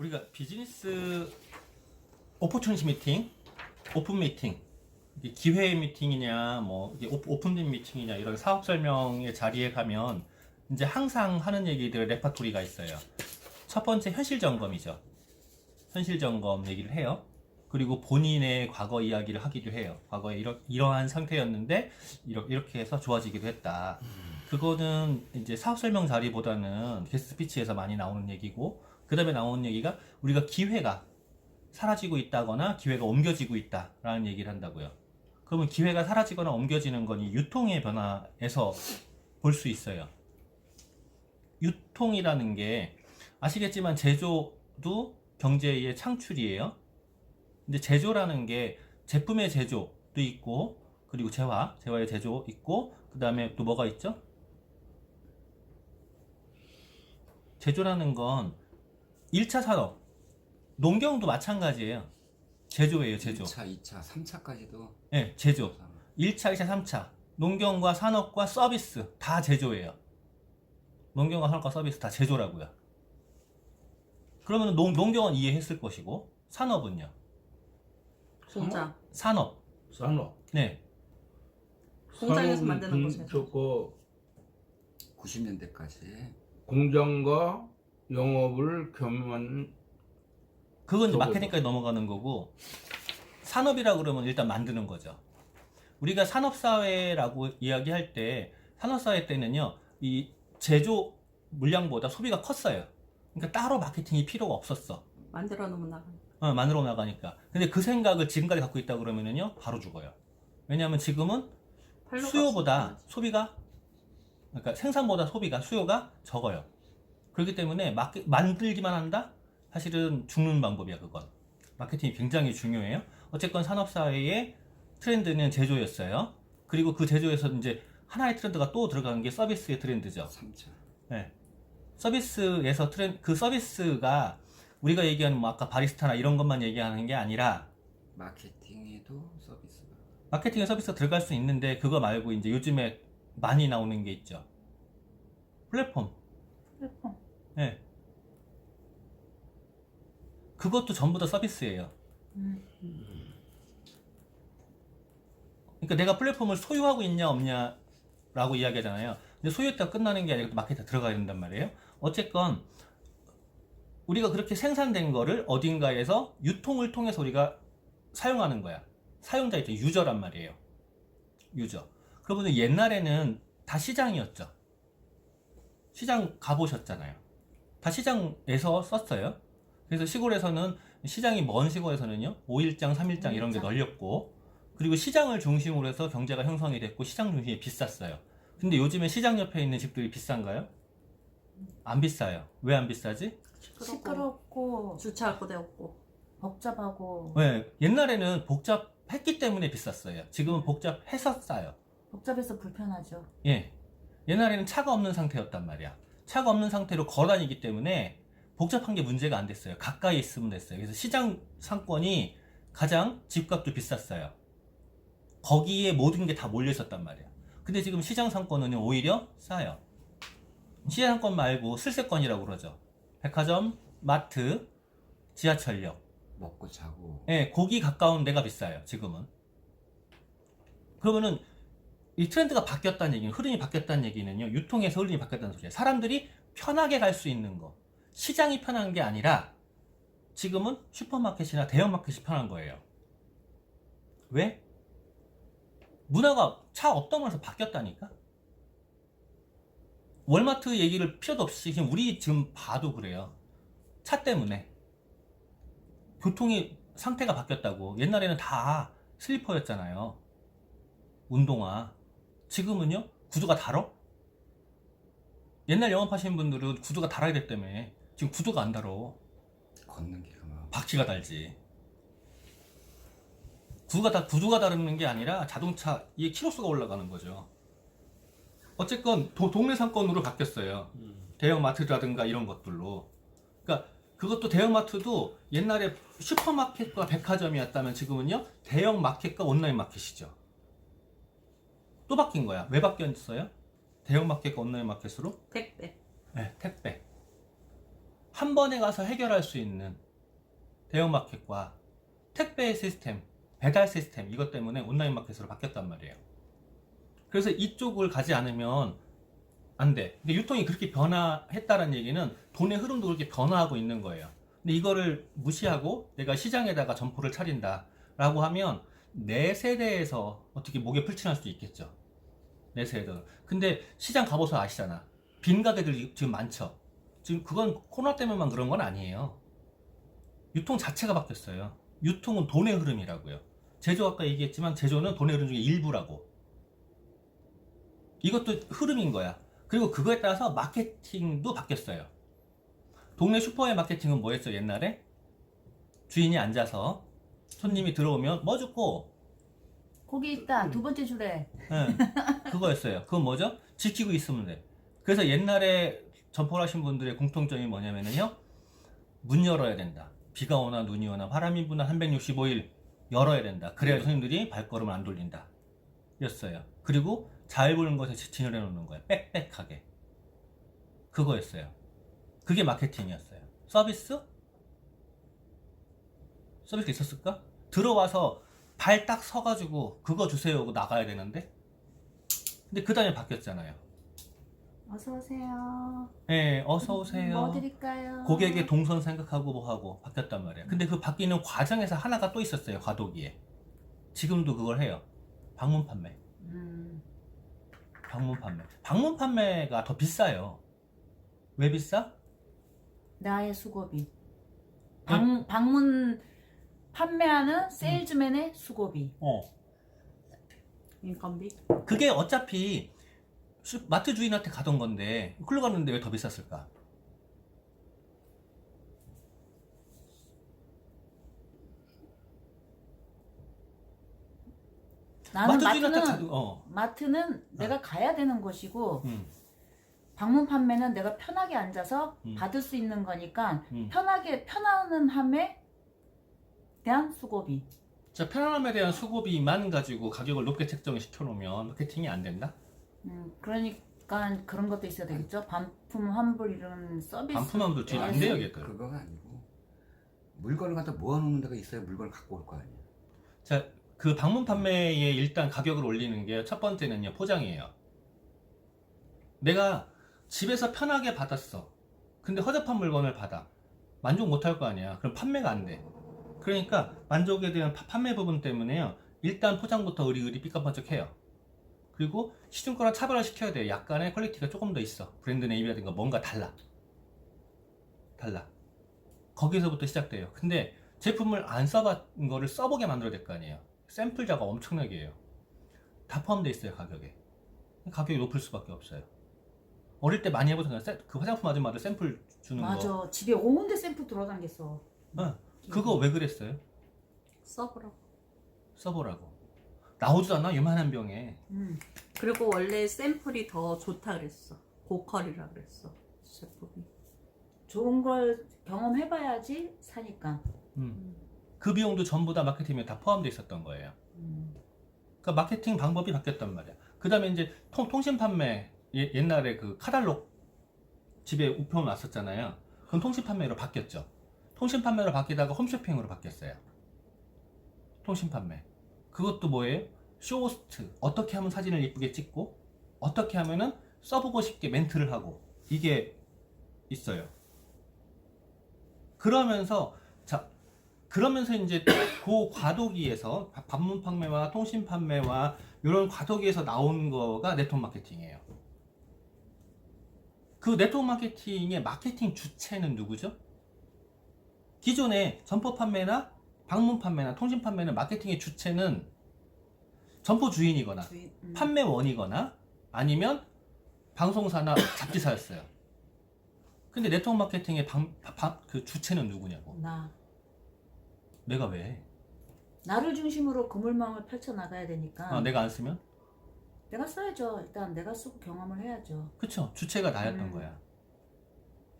우리가 비즈니스 오퍼튜니티 미팅, 오픈 미팅, 이게 기회 미팅이냐, 뭐 이게 오픈된 미팅이냐 이런 사업 설명의 자리에 가면 이제 항상 하는 얘기들 레파토리가 있어요. 첫 번째 현실 점검이죠. 현실 점검 얘기를 해요. 그리고 본인의 과거 이야기를 하기도 해요. 과거에 이러한 상태였는데 이렇게 해서 좋아지기도 했다. 그거는 이제 사업 설명 자리보다는 게스트 스피치에서 많이 나오는 얘기고, 그 다음에 나오는 얘기가 우리가 기회가 사라지고 있다거나 기회가 옮겨지고 있다라는 얘기를 한다고요. 그러면 기회가 사라지거나 옮겨지는 건 이 유통의 변화에서 볼 수 있어요. 유통이라는 게 아시겠지만 제조도 경제의 창출이에요. 근데 제조라는 게 제품의 제조도 있고, 그리고 재화의 제조 있고, 그 다음에 또 뭐가 있죠? 제조라는 건 1차 산업, 농경도 마찬가지예요. 제조예요, 제조. 1차, 2차, 3차까지도. 네, 제조. 1차, 2차, 3차. 농경과 산업과 서비스 다 제조예요. 농경과 산업과 서비스 다 제조라고요. 그러면 농경은 이해했을 것이고, 산업은요? 공장. 산업. 네. 공장에서 만드는 거죠. 저거 90년대까지. 공장과 영업을 겸한 그건 이제 저거죠. 마케팅까지 넘어가는 거고, 산업이라 그러면 일단 만드는 거죠. 우리가 산업사회라고 이야기할 때, 산업사회 때는요, 이 제조 물량보다 소비가 컸어요. 그러니까 따로 마케팅이 필요가 없었어. 만들어 놓으면 나가요. 만들어 나가니까. 근데 그 생각을 지금까지 갖고 있다 그러면은요, 바로 죽어요. 왜냐하면 지금은 팔로가 수요보다 없으니까. 소비가, 그러니까 생산보다 소비가, 수요가 적어요. 그렇기 때문에 만들기만 한다? 사실은 죽는 방법이야, 그건. 마케팅이 굉장히 중요해요. 어쨌건 산업사회의 트렌드는 제조였어요. 그리고 그 제조에서 이제 하나의 트렌드가 또 들어가는 게 서비스의 트렌드죠. 3차. 네. 서비스에서 그 서비스가 우리가 얘기하는 뭐 아까 바리스타나 이런 것만 얘기하는 게 아니라, 마케팅에도 서비스가. 마케팅에 서비스가 들어갈 수 있는데, 그거 말고 이제 요즘에 많이 나오는 게 있죠. 플랫폼. 플랫폼. 네. 그것도 전부 다 서비스예요. 그러니까 내가 플랫폼을 소유하고 있냐 없냐라고 이야기하잖아요. 근데 소유했다가 끝나는 게 아니라 마케팅에 들어가야 된단 말이에요. 어쨌건 우리가 그렇게 생산된 거를 어딘가에서 유통을 통해서 우리가 사용하는 거야. 사용자 입장, 유저란 말이에요. 유저. 그러면 옛날에는 다 시장이었죠. 시장 가보셨잖아요. 다 시장에서 썼어요. 그래서 시골에서는, 시장이 먼 시골에서는요, 5일장, 3일장 이런 게 널렸고, 그리고 시장을 중심으로 해서 경제가 형성이 됐고, 시장 중심이 비쌌어요. 근데 요즘에 시장 옆에 있는 집들이 비싼가요? 안 비싸요. 왜 안 비싸지? 시끄럽고 주차할 곳에 없고. 복잡하고 왜? 옛날에는 복잡했기 때문에 비쌌어요. 지금은 복잡해서 싸요. 복잡해서 불편하죠. 예. 옛날에는 차가 없는 상태였단 말이야. 차가 없는 상태로 걸어 다니기 때문에 복잡한 게 문제가 안 됐어요. 가까이 있으면 됐어요. 그래서 시장 상권이 가장 집값도 비쌌어요. 거기에 모든 게 다 몰려 있었단 말이야. 근데 지금 시장 상권은 오히려 싸요. 시장 상권 말고 슬세권이라고 그러죠. 백화점, 마트, 지하철역. 먹고 자고. 예, 거기 가까운 데가 비싸요, 지금은. 그러면은 이 트렌드가 바뀌었다는 얘기는, 흐름이 바뀌었다는 얘기는요, 유통에서 흐름이 바뀌었다는 소리예요. 사람들이 편하게 갈 수 있는 거, 시장이 편한 게 아니라 지금은 슈퍼마켓이나 대형마켓이 편한 거예요. 왜? 문화가 차 없던 곳에서 바뀌었다니까? 월마트 얘기를 필요도 없이 지금 우리 지금 봐도 그래요. 차 때문에 교통이 상태가 바뀌었다고. 옛날에는 다 슬리퍼였잖아요. 운동화. 지금은요, 구두가 달어? 옛날 영업하시는 분들은 구두가 달아야 됐다며. 지금 구두가 안 달어. 걷는 게 그만. 바퀴가 달지. 구두가 다르는 게 아니라 자동차 이 키로수가 올라가는 거죠. 어쨌건 동네 상권으로 바뀌었어요. 대형마트라든가 이런 것들로. 그러니까 그것도 대형마트도 옛날에 슈퍼마켓과 백화점이었다면 지금은요, 대형마켓과 온라인 마켓이죠. 또 바뀐 거야. 왜 바뀌었어요? 대형마켓과 온라인 마켓으로? 택배. 네, 택배. 한 번에 가서 해결할 수 있는 대형마켓과 택배 시스템, 배달 시스템 이것 때문에 온라인 마켓으로 바뀌었단 말이에요. 그래서 이쪽을 가지 않으면 안 돼. 근데 유통이 그렇게 변화했다는 얘기는 돈의 흐름도 그렇게 변화하고 있는 거예요. 근데 이거를 무시하고 내가 시장에다가 점포를 차린다 라고 하면 내 세대에서 어떻게 목에 풀칠할 수도 있겠죠. 내 세대는. 근데 시장 가보서 아시잖아. 빈 가게들이 지금 많죠. 지금 그건 코로나 때문에만 그런 건 아니에요. 유통 자체가 바뀌었어요. 유통은 돈의 흐름이라고요. 제조 아까 얘기했지만 제조는 돈의 흐름 중에 일부라고. 이것도 흐름인 거야. 그리고 그거에 따라서 마케팅도 바뀌었어요. 동네 슈퍼의 마케팅은 뭐였어 옛날에? 주인이 앉아서 손님이 들어오면 뭐 줄고? 거기 있다. 두 번째 줄에. 네, 그거였어요. 그건 뭐죠? 지키고 있으면 돼. 그래서 옛날에 점포를 하신 분들의 공통점이 뭐냐면요. 문 열어야 된다. 비가 오나 눈이 오나 바람이 부나 365일 열어야 된다. 그래야 손님들이 발걸음을 안 돌린다. 였어요. 그리고 잘 보는 것에 진열해 놓는 거예요. 빽빽하게. 그거였어요. 그게 마케팅이었어요. 서비스? 서비스가 있었을까? 들어와서 발 딱 서가지고 그거 주세요 하고 나가야 되는데 근데 그 다음에 바뀌었잖아요. 어서 오세요. 네, 어서 오세요. 뭐 드릴까요? 고객의 동선 생각하고 뭐 하고 바뀌었단 말이에요. 근데 그 바뀌는 과정에서 하나가 또 있었어요. 과도기에. 지금도 그걸 해요. 방문 판매. 방문 판매. 방문 판매가 더 비싸요. 왜 비싸? 나의 수고비. 방문 판매하는 세일즈맨의 수고비. 인건비. 그게 어차피 마트 주인한테 가던 건데 그걸로 갔는데 왜 더 비쌌을까? 나는 주인한테 마트는 내가 가야 되는 것이고 음. 방문 판매는 내가 편하게 앉아서 받을 수 있는 거니까 편안한 함에 대한 수고비. 자, 편안함에 대한 수고비만 가지고 가격을 높게 책정시켜 놓으면 마케팅이 안 된다? 그러니까 그런 것도 있어야 되겠죠. 반품 환불 이런 서비스. 반품함도 뒤에 안 돼요, 걔들. 그거가 아니고 물건을 갖다 모아놓는 데가 있어야 물건을 갖고 올 거 아니야. 자, 그 방문 판매에 일단 가격을 올리는 게 첫 번째는요, 포장이에요. 내가 집에서 편하게 받았어. 근데 허접한 물건을 받아. 만족 못 할 거 아니야. 그럼 판매가 안 돼. 그러니까 만족에 대한 판매 부분 때문에요. 일단 포장부터 의리의리 삐까뻔쩍해요. 그리고 시중 거랑 차별화 시켜야 돼요. 약간의 퀄리티가 조금 더 있어. 브랜드 네임이라든가 뭔가 달라. 거기서부터 시작돼요. 근데 제품을 안 써봤는 거를 써보게 만들어야 될 거 아니에요. 샘플 작업 엄청나게 해요. 다 포함되어 있어요, 가격에. 가격이 높을 수밖에 없어요. 어릴 때 많이 해보잖아요. 그 화장품 아줌마들 샘플 주는 거. 맞아. 집에 온데 샘플 돌아다녔어. 그거 왜 그랬어요? 써보라고. 나오지도 않아? 요만한 병에. 그리고 원래 샘플이 더 좋다 그랬어. 고퀄이라 그랬어. 제품이. 좋은 걸 경험해봐야지 사니까. 그 비용도 전부 다 마케팅에 다 포함되어 있었던 거예요. 그러니까 마케팅 방법이 바뀌었단 말이야. 그 다음에 이제 통신 판매, 옛날에 그 카탈로그 집에 우편 왔었잖아요. 그건 통신 판매로 바뀌었죠. 통신 판매로 바뀌다가 홈쇼핑으로 바뀌었어요. 통신 판매. 그것도 뭐예요? 쇼호스트. 어떻게 하면 사진을 예쁘게 찍고 어떻게 하면은 써보고 싶게 멘트를 하고 이게 있어요. 그러면서 이제 그 과도기에서 방문 판매와 통신 판매와 이런 과도기에서 나온 거가 네트워크 마케팅이에요. 그 네트워크 마케팅의 마케팅 주체는 누구죠? 기존의 점포 판매나 방문 판매나 통신 판매는 마케팅의 주체는 점포 주인이거나 판매원이거나 아니면 방송사나 잡지사였어요. 근데 네트워크 마케팅의 그 주체는 누구냐고. 내가 왜? 나를 중심으로 그물망을 펼쳐나가야 되니까. 내가 안 쓰면? 내가 써야죠. 일단 내가 쓰고 경험을 해야죠. 그쵸. 주체가 나였던 거야.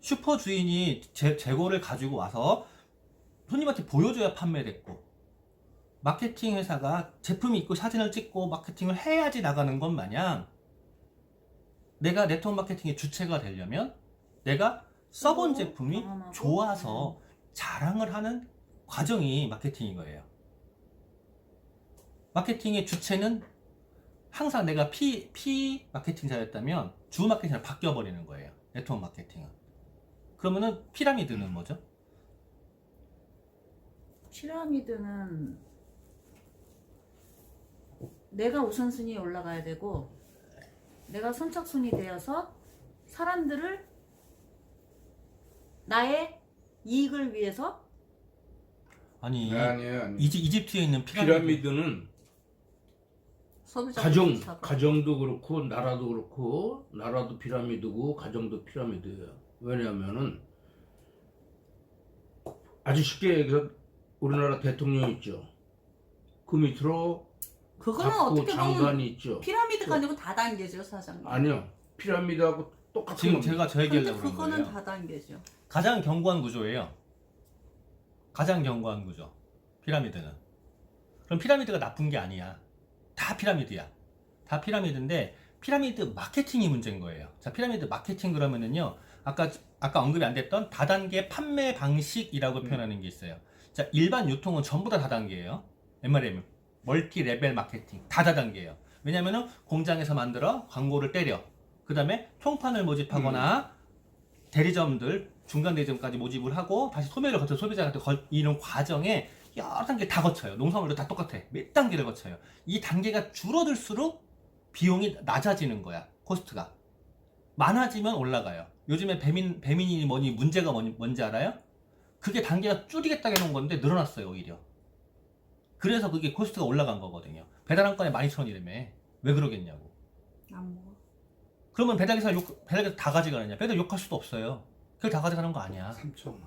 슈퍼 주인이 재고를 가지고 와서 손님한테 보여줘야 판매됐고, 마케팅 회사가 제품이 있고 사진을 찍고 마케팅을 해야지 나가는 것 마냥 내가 네트워크 마케팅의 주체가 되려면 내가 써본 쓰고 제품이 경험하고. 좋아서 자랑을 하는 과정이 마케팅인 거예요. 마케팅의 주체는 항상 내가 P 마케팅자였다면 주 마케팅으로 바뀌어 버리는 거예요. 네트워크 마케팅은. 그러면은 피라미드는 뭐죠? 피라미드는 내가 우선순위에 올라가야 되고 내가 선착순이 되어서 사람들을 나의 이익을 위해서 아니 아니에요. 이집트에 있는 피라미드. 피라미드는 소비자 가정도 그렇고 나라도 그렇고 나라도 피라미드고 가정도 피라미드예요. 왜냐하면은 아주 쉽게 얘기해서 우리나라 대통령 있죠. 그 밑으로 그거는 각부 어떻게 보면 장관이 있죠. 피라미드가 아니고 다단계죠, 사장님. 아니요. 피라미드하고 똑같은 지금 겁니다. 제가 저 근데 얘기하려고 그런 그거는 거예요. 다단계죠. 가장 견고한 구조예요. 가장 견고한 구조. 피라미드는. 그럼 피라미드가 나쁜 게 아니야. 다 피라미드야. 다 피라미드인데 피라미드 마케팅이 문제인 거예요. 자, 피라미드 마케팅 그러면은요. 아까 언급이 안 됐던 다단계 판매 방식이라고 표현하는 게 있어요. 자, 일반 유통은 전부 다 다단계예요. MRM, 멀티 레벨 마케팅 다 다단계예요. 왜냐면은 공장에서 만들어 광고를 때려. 그 다음에 통판을 모집하거나 대리점들, 중간 대리점까지 모집을 하고 다시 소매를 거쳐 소비자한테 이런 과정에 여러 단계 다 거쳐요. 농산물도 다 똑같아. 몇 단계를 거쳐요. 이 단계가 줄어들수록 비용이 낮아지는 거야. 코스트가. 많아지면 올라가요. 요즘에 배민이 뭐니 문제가 뭔지 알아요? 그게 단계가 줄이겠다 해놓은 건데 늘어났어요, 오히려. 그래서 그게 코스트가 올라간 거거든요. 배달 한 건에 12,000원이라며. 왜 그러겠냐고. 안 먹어. 그러면 배달기사 다 가져가느냐? 배달 욕할 수도 없어요. 그걸 다 가져가는 거 아니야. 3,000원.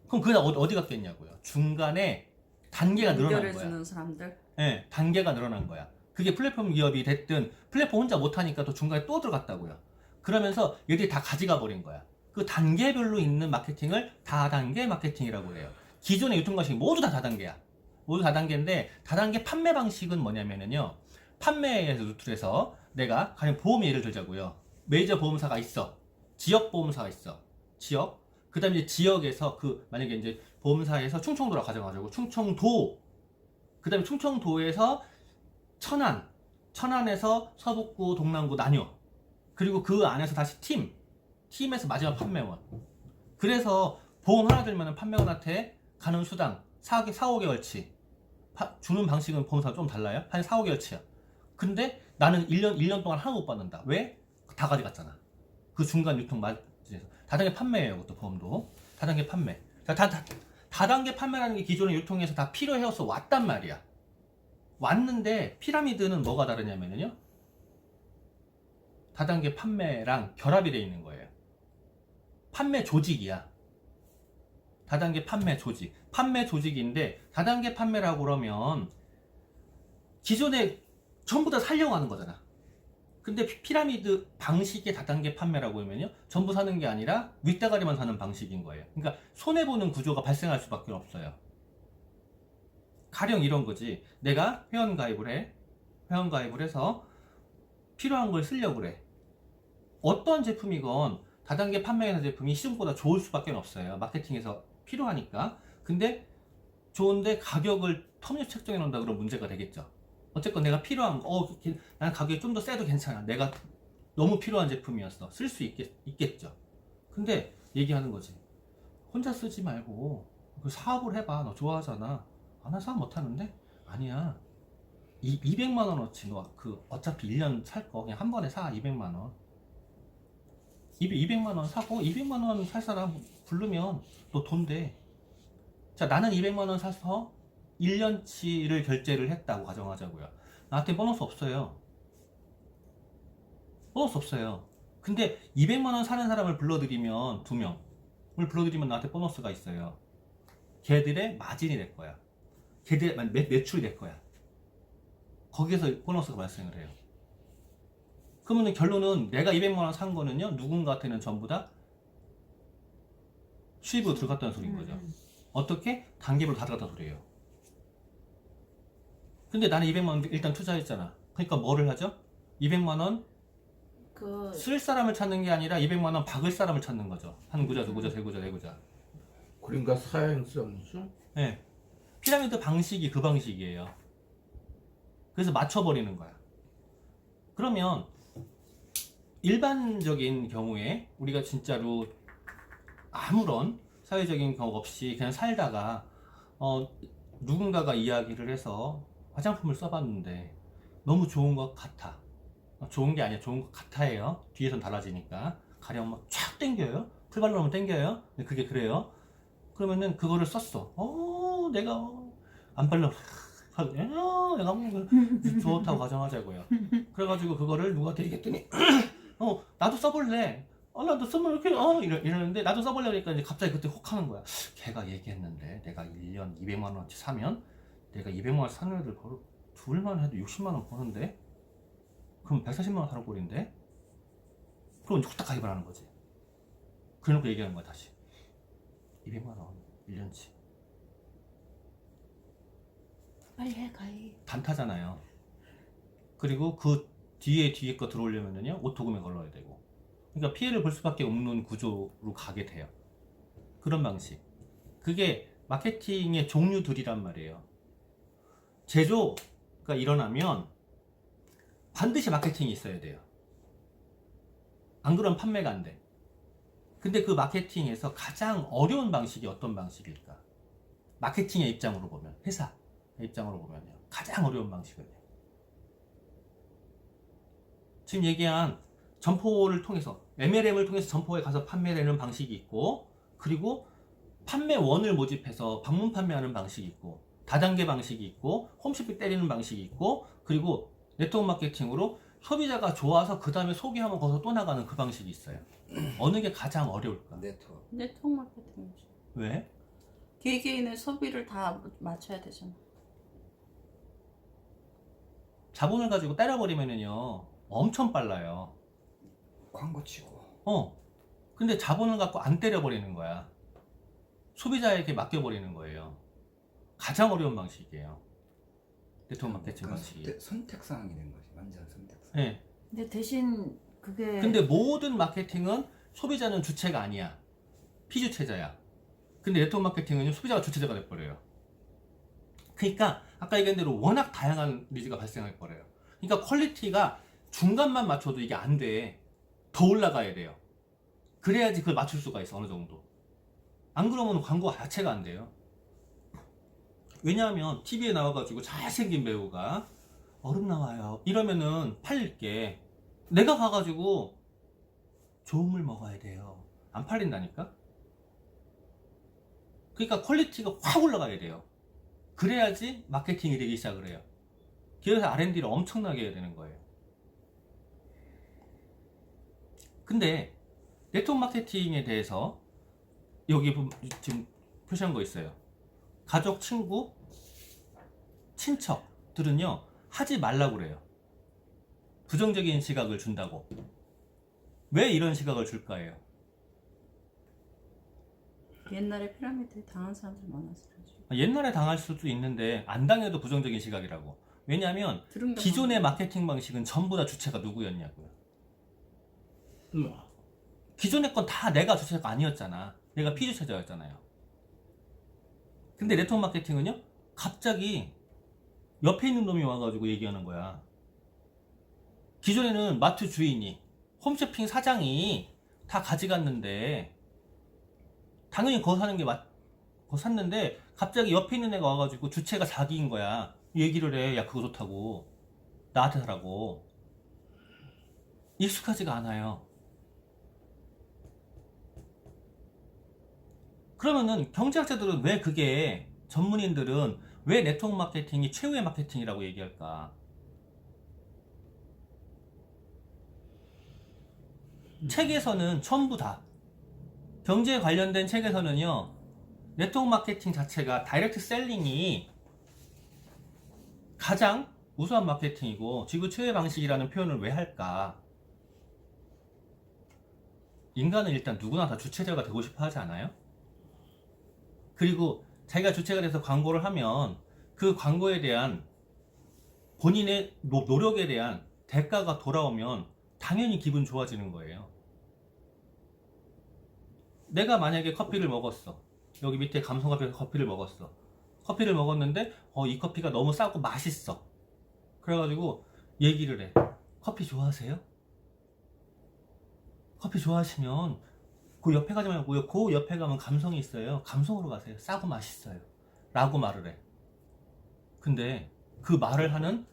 그럼 그게 어디 갔겠냐고요. 중간에 단계가 늘어난 거야. 연결해주는 사람들. 네, 단계가 늘어난 거야. 그게 플랫폼 기업이 됐든 플랫폼 혼자 못하니까 또 중간에 또 들어갔다고요. 그러면서 얘들이 다 가져가 버린 거야. 그 단계별로 있는 마케팅을 다단계 마케팅이라고 해요. 기존의 유통 방식이 모두 다 다단계야. 모두 다단계인데 다단계 판매 방식은 뭐냐면은요. 판매에서 루트에서 내가 가령 보험 예를 들자고요. 메이저 보험사가 있어. 지역 보험사가 있어. 지역. 그 다음에 이제 지역에서 만약에 이제 보험사에서 충청도로 가져가자고. 충청도. 그 다음에 충청도에서 천안에서 서북구, 동남구 나뉘어. 그리고 그 안에서 다시 팀에서 마지막 판매원. 그래서 보험 하나 들면 판매원한테 가는 수당 4, 5개월치. 주는 방식은 보험사가 좀 달라요. 한 4, 5개월치야. 근데 나는 1년 동안 하나도 못 받는다. 왜? 다 가져갔잖아. 그 중간 유통 맞이에서. 다단계 판매예요. 그것도 보험도. 다단계 판매. 다단계 판매라는 게 기존의 유통에서 다 필요해서 왔단 말이야. 왔는데 피라미드는 뭐가 다르냐면요. 다단계 판매랑 결합이 되어 있는 거예요. 판매 조직이야. 다단계 판매 조직. 판매 조직인데 다단계 판매라고 그러면 기존에 전부 다 살려고 하는 거잖아. 근데 피라미드 방식의 다단계 판매라고 하면요. 전부 사는 게 아니라 윗대가리만 사는 방식인 거예요. 그러니까 손해보는 구조가 발생할 수밖에 없어요. 가령 이런 거지. 내가 회원가입을 해. 회원가입을 해서 필요한 걸 쓰려고 그래. 어떤 제품이건 다단계 판매하는 제품이 시중보다 좋을 수밖에 없어요. 마케팅에서 필요하니까. 근데 좋은데 가격을 터무니없이 책정해 놓는다 그러면 문제가 되겠죠. 어쨌건 내가 필요한 거, 난 가격이 좀 더 세도 괜찮아. 내가 너무 필요한 제품이었어. 쓸 수 있겠죠. 근데 얘기하는 거지. 혼자 쓰지 말고 그 사업을 해봐. 너 좋아하잖아. 아, 나 사업 못하는데? 아니야. 200만 원어치 너 어차피 1년 살 거 그냥 한 번에 사. 200만 원. 200만 원 사고 200만 원 살 사람 부르면 너 돈 돼. 자, 나는 200만 원 사서 1년치를 결제를 했다고 가정하자고요. 나한테 보너스 없어요. 보너스 없어요. 근데 200만 원 사는 사람을 불러들이면 2명을 불러들이면 나한테 보너스가 있어요. 걔들의 마진이 될 거야. 걔들의 매출이 될 거야. 거기에서 보너스가 발생을 해요. 그러면 결론은 내가 200만 원 산 거는요. 누군가한테는 전부 다 수입으로 들어갔다는 소리인 거죠. 어떻게? 단계별로 다 들어갔다는 소리예요. 근데 나는 200만 원 일단 투자했잖아. 그러니까 뭐를 하죠? 200만 원 그 쓸 사람을 찾는 게 아니라 200만 원 박을 사람을 찾는 거죠. 한 구자, 두 구자, 세 구자, 네 구자. 그러니까 사행성이죠. 네. 피라미드 방식이 그 방식이에요. 그래서 맞춰버리는 거야. 그러면 일반적인 경우에 우리가 진짜로 아무런 사회적인 경험 없이 그냥 살다가 누군가가 이야기를 해서 화장품을 써봤는데 너무 좋은 것 같아. 좋은 게 아니야. 좋은 것 같아요. 뒤에선 달라지니까. 가령 막 촥 땡겨요. 풀발로 하면 땡겨요. 근데 그게 그래요. 그러면은 그거를 썼어. 내가 안 발라. 내가 좋다고 가정하자고요. 그래가지고 그거를 누구한테 얘기했더니 나도 써볼래. 나도 쓰면 이렇게 이러는데 나도 써볼래 그러니까 이제 갑자기 그때 혹 하는 거야. 걔가 얘기했는데 내가 1년 200만 원어치 사면 내가 200만 원 사는 애들 둘만 해도 60만 원 버는데 그럼 140만 원 사는 꼴인데 그럼 이제 후딱 가입을 하는 거지. 그래놓고 얘기하는 거야 다시. 200만 원 1년치 빨리 해 가입. 단타잖아요. 그리고 그 뒤에 거 들어오려면요 오토금에 걸러야 되고. 그러니까 피해를 볼 수밖에 없는 구조로 가게 돼요. 그런 방식. 그게 마케팅의 종류들이란 말이에요. 제조가 일어나면 반드시 마케팅이 있어야 돼요. 안 그러면 판매가 안 돼. 근데 그 마케팅에서 가장 어려운 방식이 어떤 방식일까? 마케팅의 입장으로 보면, 회사의 입장으로 보면요. 가장 어려운 방식은요. 지금 얘기한 점포를 통해서, MLM을 통해서 점포에 가서 판매되는 방식이 있고, 그리고 판매원을 모집해서 방문 판매하는 방식이 있고, 다단계 방식이 있고, 홈쇼핑 때리는 방식이 있고, 그리고 네트워크 마케팅으로 소비자가 좋아서 그 다음에 소개하면 거기서 또 나가는 그 방식이 있어요. 어느 게 가장 어려울까? 네트워크. 네트워크 마케팅이죠. 왜? 개개인의 소비를 다 맞춰야 되잖아. 자본을 가지고 때려버리면은요 엄청 빨라요. 광고 치고. 근데 자본을 갖고 안 때려버리는 거야. 소비자에게 맡겨버리는 거예요. 가장 어려운 방식이에요. 네트워크 마케팅 방식이. 선택사항이 된 거지. 완전 선택사항. 네. 근데 대신 그게 근데 모든 마케팅은 소비자는 주체가 아니야. 피주체자야. 근데 네트워크 마케팅은요 소비자가 주체자가 돼버려요. 그러니까 아까 얘기한 대로 워낙 다양한 니즈가 발생할 거래요. 그러니까 퀄리티가 중간만 맞춰도 이게 안 돼. 더 올라가야 돼요. 그래야지 그걸 맞출 수가 있어. 어느 정도. 안 그러면 광고 자체가 안 돼요. 왜냐하면 TV에 나와가지고 잘생긴 배우가 얼음 나와요 이러면은 팔릴게. 내가 가가지고 좋은 물 먹어야 돼요. 안 팔린다니까. 그러니까 퀄리티가 확 올라가야 돼요. 그래야지 마케팅이 되기 시작을 해요. 그래서 R&D를 엄청나게 해야 되는 거예요. 근데 네트워크 마케팅에 대해서 여기 지금 표시한 거 있어요. 가족, 친구, 친척들은요 하지 말라고 그래요. 부정적인 시각을 준다고. 왜 이런 시각을 줄까요? 옛날에 피라미드에 당한 사람들 많아서 그러죠. 옛날에 당할 수도 있는데 안 당해도 부정적인 시각이라고. 왜냐하면 들은 게 기존의 마케팅 방식은 전부 다 주체가 누구였냐고요. 기존의 건 다 내가 주체가 아니었잖아. 내가 피주체자였잖아요. 근데 네트워크 마케팅은요 갑자기 옆에 있는 놈이 와가지고 얘기하는 거야. 기존에는 마트 주인이, 홈쇼핑 사장이 다 가져갔는데 당연히 그거 사는 게 그거 샀는데 갑자기 옆에 있는 애가 와가지고 주체가 자기인 거야. 얘기를 해. 야 그거 좋다고. 나한테 사라고. 익숙하지가 않아요. 그러면은 경제학자들은 왜 그게, 전문인들은 왜 네트워크 마케팅이 최후의 마케팅이라고 얘기할까? 책에서는 전부 다, 경제에 관련된 책에서는요 네트워크 마케팅 자체가 다이렉트 셀링이 가장 우수한 마케팅이고 지구 최후의 방식이라는 표현을 왜 할까? 인간은 일단 누구나 다 주체자가 되고 싶어 하지 않아요? 그리고 자기가 주체가 돼서 광고를 하면 그 광고에 대한 본인의 노력에 대한 대가가 돌아오면 당연히 기분 좋아지는 거예요. 내가 만약에 커피를 먹었어. 여기 밑에 감성커피에서 커피를 먹었어. 커피를 먹었는데 이 커피가 너무 싸고 맛있어. 그래가지고 얘기를 해. 커피 좋아하세요? 커피 좋아하시면 그 옆에 가지 말고요. 그 옆에 가면 감성이 있어요. 감성으로 가세요. 싸고 맛있어요. 라고 말을 해. 근데 그 말을 하는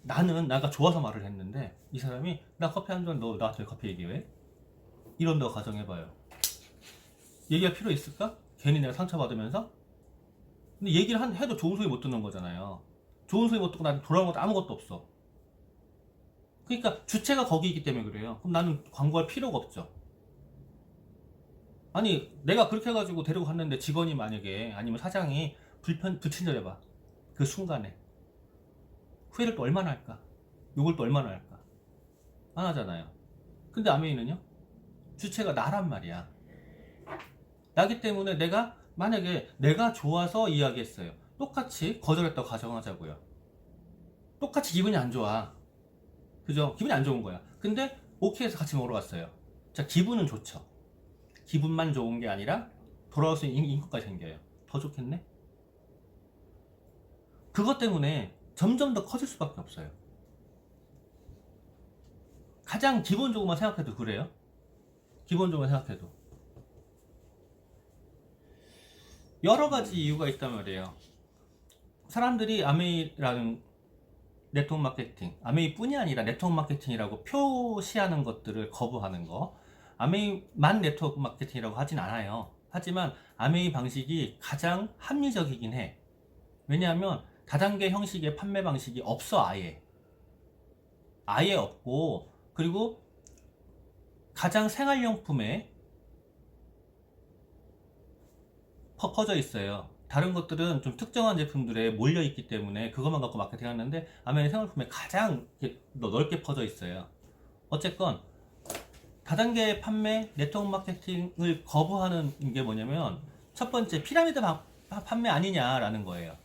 나는 내가 좋아서 말을 했는데 이 사람이 나 커피 한 잔 너 나한테 커피 얘기해? 이런다고 가정해봐요. 얘기할 필요 있을까? 괜히 내가 상처받으면서? 근데 얘기를 해도 좋은 소리 못 듣는 거잖아요. 좋은 소리 못 듣고 나한테 돌아오는 것도 아무것도 없어. 그러니까 주체가 거기이기 때문에 그래요. 그럼 나는 광고할 필요가 없죠. 아니 내가 그렇게 해가지고 데리고 갔는데 직원이 만약에 아니면 사장이 불친절해봐. 그 순간에 후회를 또 얼마나 할까? 욕을 또 얼마나 할까? 안 하잖아요. 근데 아메이는요? 주체가 나란 말이야. 나기 때문에 내가 만약에 내가 좋아서 이야기했어요. 똑같이 거절했다고 가정하자고요. 똑같이 기분이 안 좋아. 그죠? 기분이 안 좋은 거야. 근데 오케이 해서 같이 먹으러 갔어요. 자, 기분은 좋죠. 기분만 좋은 게 아니라 돌아올 수 있는 인권까지 생겨요. 더 좋겠네? 그것 때문에 점점 더 커질 수밖에 없어요. 가장 기본적으로만 생각해도 그래요. 기본적으로 생각해도 여러 가지 이유가 있단 말이에요. 사람들이 아메이라는 네트워크 마케팅, 아메이뿐이 아니라 네트워크 마케팅이라고 표시하는 것들을 거부하는 거, 아메이만 네트워크 마케팅이라고 하진 않아요. 하지만 아메이 방식이 가장 합리적이긴 해. 왜냐하면 다단계 형식의 판매 방식이 없어. 아예 없고, 그리고 가장 생활용품에 퍼져 있어요. 다른 것들은 좀 특정한 제품들에 몰려 있기 때문에 그것만 갖고 마케팅 하는데 아메이 생활용품에 가장 넓게 퍼져 있어요. 어쨌건 다단계 판매 네트워크 마케팅을 거부하는 게 뭐냐면 첫 번째 피라미드 판매 아니냐라는 거예요.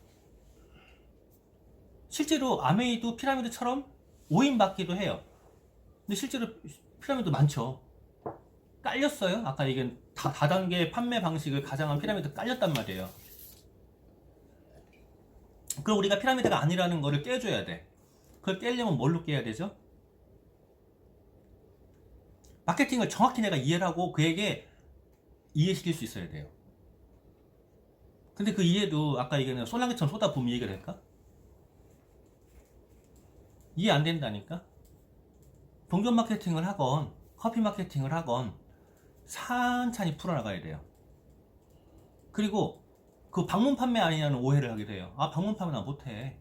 실제로 아메이도 피라미드처럼 오인받기도 해요. 근데 실제로 피라미드 많죠. 깔렸어요. 아까 얘기한 다단계 판매 방식을 가장한 피라미드 깔렸단 말이에요. 그럼 우리가 피라미드가 아니라는 거를 깨줘야 돼. 그걸 깨려면 뭘로 깨야 되죠? 마케팅을 정확히 내가 이해를 하고 그에게 이해시킬 수 있어야 돼요. 근데 그 이해도 아까 얘기한 솔랑개처럼 쏟아부으면 이해가 될까? 이해 안 된다니까? 동전 마케팅을 하건 커피 마케팅을 하건 산천히 풀어나가야 돼요. 그리고 그 방문 판매 아니냐는 오해를 하게 돼요. 아, 방문 판매 나 못해.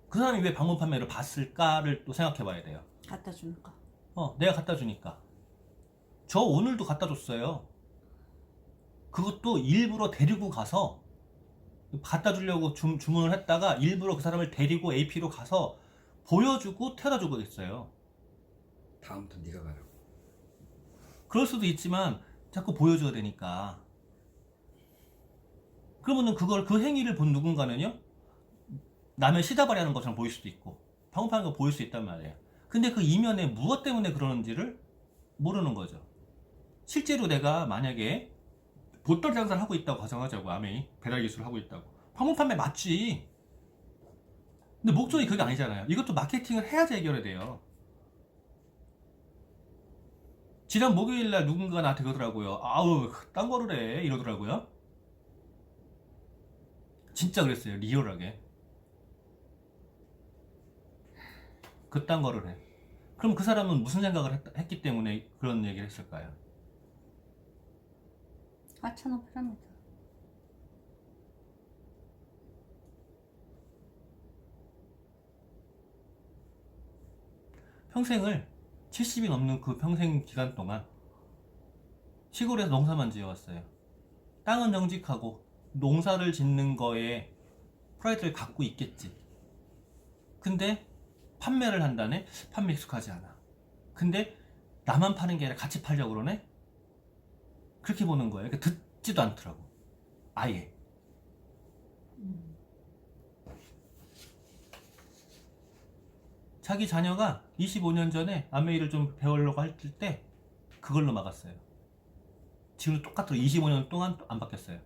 그 사람이 왜 방문 판매를 봤을까를 또 생각해 봐야 돼요. 갖다 주니까. 내가 갖다 주니까. 저 오늘도 갖다 줬어요. 그것도 일부러 데리고 가서 갖다 주려고 주문을 했다가 일부러 그 사람을 데리고 AP로 가서 보여주고 태워다 주고 있어요. 다음부터 네가 가라고. 그럴 수도 있지만 자꾸 보여줘야 되니까. 그러면은 그 행위를 본 누군가는요, 남의 시다발이 하는 것처럼 보일 수도 있고 방문하는 거 보일 수 있단 말이에요. 근데 그 이면에 무엇 때문에 그러는지를 모르는 거죠. 실제로 내가 만약에 보따리 장사를 하고 있다고 가정하자고. 아메이 배달 기술을 하고 있다고. 방문 판매 맞지. 근데 목적이 그게 아니잖아요. 이것도 마케팅을 해야지 해결이 돼요. 지난 목요일날 누군가 나한테 그러더라고요. 아우, 딴 거를 해. 이러더라고요. 진짜 그랬어요. 리얼하게. 그딴 거를 해. 그럼 그 사람은 무슨 생각을 했기 때문에 그런 얘기를 했을까요? 하찮은 피라미드. 평생을 70이 넘는 그 평생 기간 동안 시골에서 농사만 지어왔어요. 땅은 정직하고 농사를 짓는 거에 프라이드를 갖고 있겠지. 근데 판매를 한다네? 판매 익숙하지 않아. 근데 나만 파는 게 아니라 같이 팔려고 그러네? 그렇게 보는 거예요. 그러니까 듣지도 않더라고. 아예. 자기 자녀가 25년 전에 아메이를 좀 배우려고 할 때 그걸로 막았어요. 지금 똑같아요. 25년 동안 안 바뀌었어요.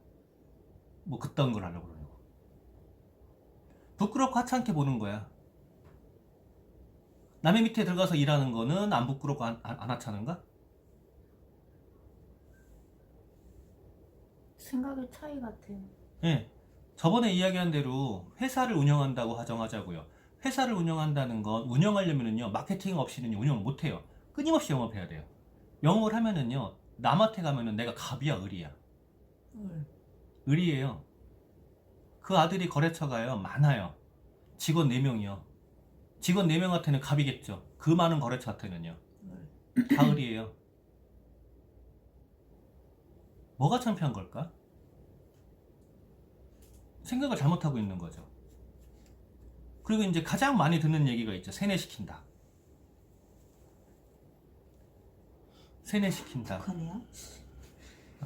뭐 그딴 걸 하려고 그러냐고. 부끄럽고 하찮게 보는 거야. 남의 밑에 들어가서 일하는 거는 안 부끄럽고 안 하찮은가? 생각의 차이 같아요. 예. 저번에 이야기한 대로 회사를 운영한다고 가정하자고요. 회사를 운영한다는 건 운영하려면은요, 마케팅 없이는 운영을 못 해요. 끊임없이 영업해야 돼요. 영업을 하면은요, 남한테 가면은 내가 갑이야, 을이야. 을이에요. 그 아들이 거래처가요, 많아요. 직원 4명이요. 직원 4명한테는 갑이겠죠. 그 많은 거래처한테는요. 다 을이에요. 뭐가 창피한 걸까? 생각을 잘못하고 있는 거죠. 그리고 이제 가장 많이 듣는 얘기가 있죠. 세뇌시킨다. 세뇌시킨다. 북한이야?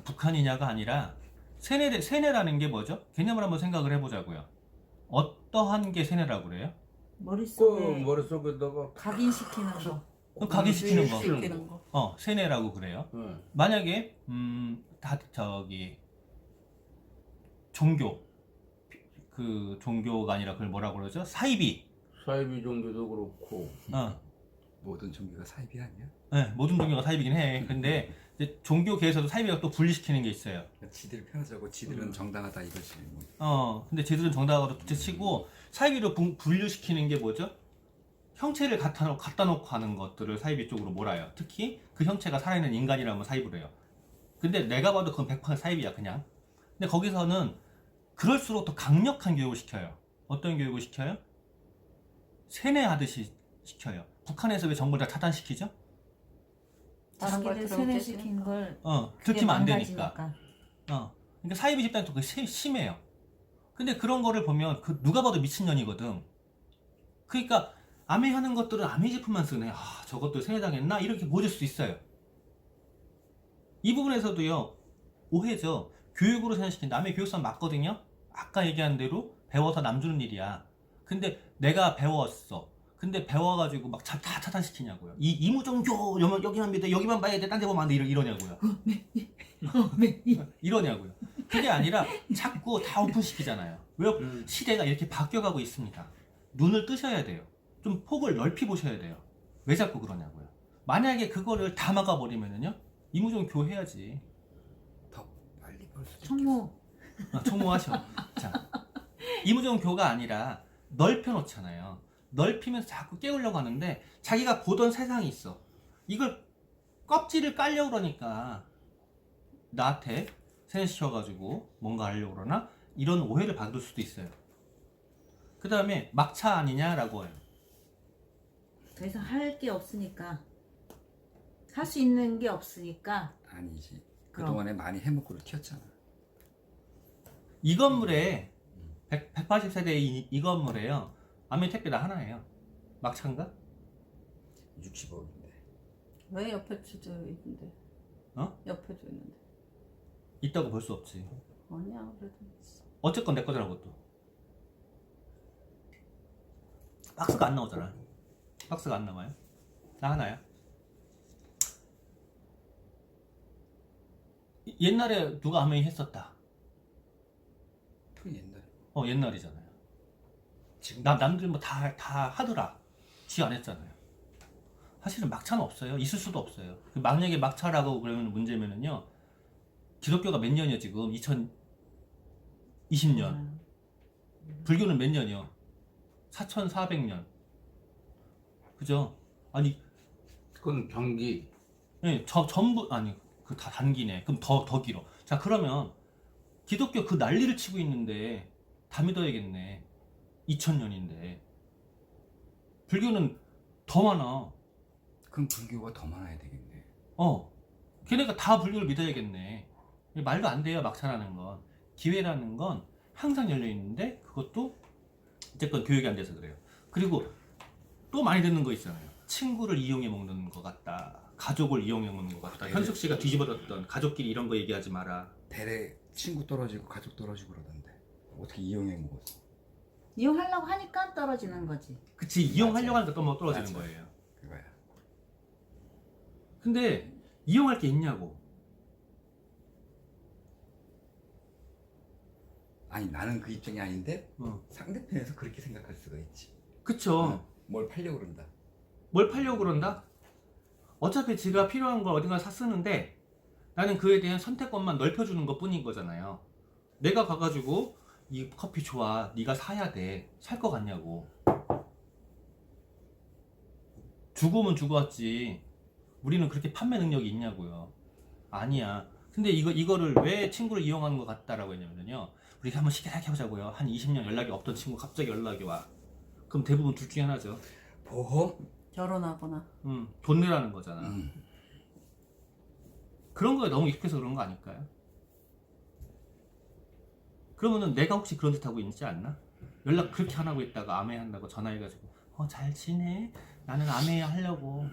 북한이냐가 아니라 세뇌라는 게 뭐죠? 개념을 한번 생각을 해보자고요. 어떠한 게 세뇌라고 그래요? 그 머릿속에 머릿속에다가 각인시키는 거. 각인시키는 거. 시키는 거. 세뇌라고 그래요. 응. 만약에 종교 그 종교가 아니라 그걸 뭐라고 그러죠? 사이비. 사이비 종교도 그렇고 모든 종교가 사이비 아니야? 네, 모든 종교가 사이비긴 해. 근데 이제 종교계에서도 사이비가 또 분리시키는 게 있어요. 지들 편하자고 지들은 정당하다 이거지. 뭐. 근데 쟤들은 정당하고 둘째치고 사이비로 분류시키는 게 뭐죠? 형체를 갖다 놓고 하는 것들을 사이비 쪽으로 몰아요. 특히 그 형체가 살아있는 인간이라면 사이비로 해요. 근데 내가 봐도 그건 100% 사이비야, 그냥. 근데 거기서는 그럴수록 더 강력한 교육을 시켜요. 어떤 교육을 시켜요? 세뇌하듯이 시켜요. 북한에서 왜 정보를 다 차단시키죠? 다른 걸 자기들 들으면 세뇌시킨 걸 들키면 안 되니까. 망가지니까. 그러니까 사이비 집단이 또 그게 심해요. 근데 그런 거를 보면 누가 봐도 미친년이거든. 그러니까 아메 하는 것들은 아메 제품만 쓰네. 저것도 세뇌당했나? 이렇게 보여줄 수 있어요. 이 부분에서도요, 오해죠. 교육으로 세뇌시킨다. 아메 교육선 맞거든요. 아까 얘기한 대로 배워서 남 주는 일이야. 근데 내가 배웠어. 근데 배워가지고 막 다 차단시키냐고요. 이 이무종교 여기만 믿어, 여기만 봐야 돼, 딴 데 보면 안 돼, 이러냐고요. 이러냐고요. 그게 아니라 자꾸 다 오픈시키잖아요. 왜? 시대가 이렇게 바뀌어가고 있습니다. 눈을 뜨셔야 돼요. 좀 폭을 넓히 보셔야 돼요. 왜 자꾸 그러냐고요. 만약에 그거를 다 막아버리면은요, 이무종교 해야지. 더 빨리 벌 수. 청모. 총무하셔. 자, 이무종교가 아니라 넓혀놓잖아요. 넓히면서 자꾸 깨우려고 하는데 자기가 보던 세상이 있어. 이걸 껍질을 깔려고 그러니까 나한테 세뇌시켜가지고 뭔가 하려고 그러나 이런 오해를 받을 수도 있어요. 그 다음에 막차 아니냐라고 해요. 더 이상 할 게 없으니까. 할 수 있는 게 없으니까. 아니지. 그동안에 많이 해먹고를 튀었잖아. 이 건물에 180세대 이 건물에요. 아메 택배다 하나예요. 막차인가? 60억인데. 왜 옆에 주저 있는데? 옆에도 있는데. 있다고 볼 수 없지. 아니야, 그래도 있어. 어쨌건 내 거더라 그것도. 박스가 안 나오잖아. 박스가 안 나와요. 나 하나야. 옛날에 누가 아메이 했었다. 그 옛날에. 옛날이잖아요. 지금 남들 뭐 다 하더라. 지 안 했잖아요. 사실은 막차는 없어요. 있을 수도 없어요. 만약에 막차라고 그러면 문제면은요. 기독교가 몇 년이요 지금? 2020년. 불교는 몇 년이요? 4400년. 그죠? 아니, 그건 경기. 네, 전부 아니 그 다 단기네. 그럼 더 길어. 자, 그러면 기독교 그 난리를 치고 있는데 다 믿어야겠네. 2000년인데. 불교는 더 많아. 그럼 불교가 더 많아야 되겠네. 걔네가 다 불교를 믿어야겠네. 말도 안 돼요, 막차라는 건. 기회라는 건 항상 열려 있는데 그것도 어쨌건 교육이 안 돼서 그래요. 그리고 또 많이 듣는 거 있잖아요. 친구를 이용해 먹는 것 같다. 가족을 이용해 먹는 것 같다. 현숙 씨가 뒤집어졌던 가족끼리 이런 거 얘기하지 마라. 배에 친구 떨어지고 가족 떨어지고 그러던데. 어떻게 이용해 먹었어? 이용하려고 하니까 떨어지는 거지. 그치, 이용하려고 맞아요. 하니까 또 뭐 떨어지는 맞아요. 거예요. 그거야. 근데 이용할 게 있냐고. 아니 나는 그 입장이 아닌데 어. 상대편에서 그렇게 생각할 수가 있지. 그쵸. 뭘 팔려고 그런다. 뭘 팔려고 그런다? 어차피 지가 필요한 걸 어딘가 사 쓰는데 나는 그에 대한 선택권만 넓혀주는 것 뿐인 거잖아요. 내가 가가지고 이 커피 좋아, 네가 사야 돼, 살 것 같냐고. 주고 오면 주고 왔지. 우리는 그렇게 판매 능력이 있냐고요. 아니야. 근데 이거를 왜 친구를 이용하는 것 같다라고 했냐면요, 우리 한번 시계하게 해보자고요. 한 20년 연락이 없던 친구 갑자기 연락이 와. 그럼 대부분 둘 중에 하나죠. 보험? 결혼하거나. 돈 내라는 거잖아. 음. 그런 거에 너무 익숙해서 그런 거 아닐까요? 그러면은 내가 혹시 그런 짓 하고 있지 않나? 연락 그렇게 안 하고 있다가 아메 한다고 전화해가지고 잘 지내? 나는 아메 하려고.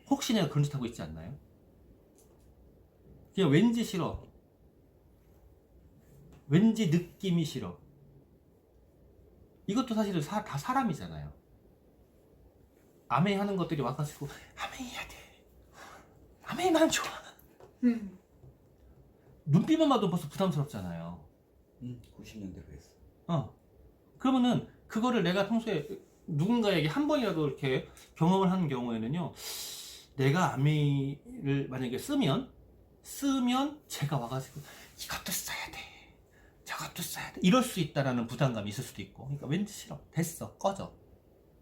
혹시 내가 그런 짓 하고 있지 않나요? 그냥 왠지 싫어. 왠지 느낌이 싫어. 이것도 사실은 다 사람이잖아요. 아메 하는 것들이 와가지고 아메 해야 돼. 아메만 좋아. 눈빛만 봐도 벌써 부담스럽잖아요. 90년대로 했어. 그러면은 그거를 내가 평소에 누군가에게 한 번이라도 이렇게 경험을 하는 경우에는요, 내가 아메이를 만약에 쓰면 제가 와가지고 이것도 써야 돼, 저것도 써야 돼, 이럴 수 있다라는 부담감이 있을 수도 있고. 그러니까 왠지 싫어, 됐어, 꺼져.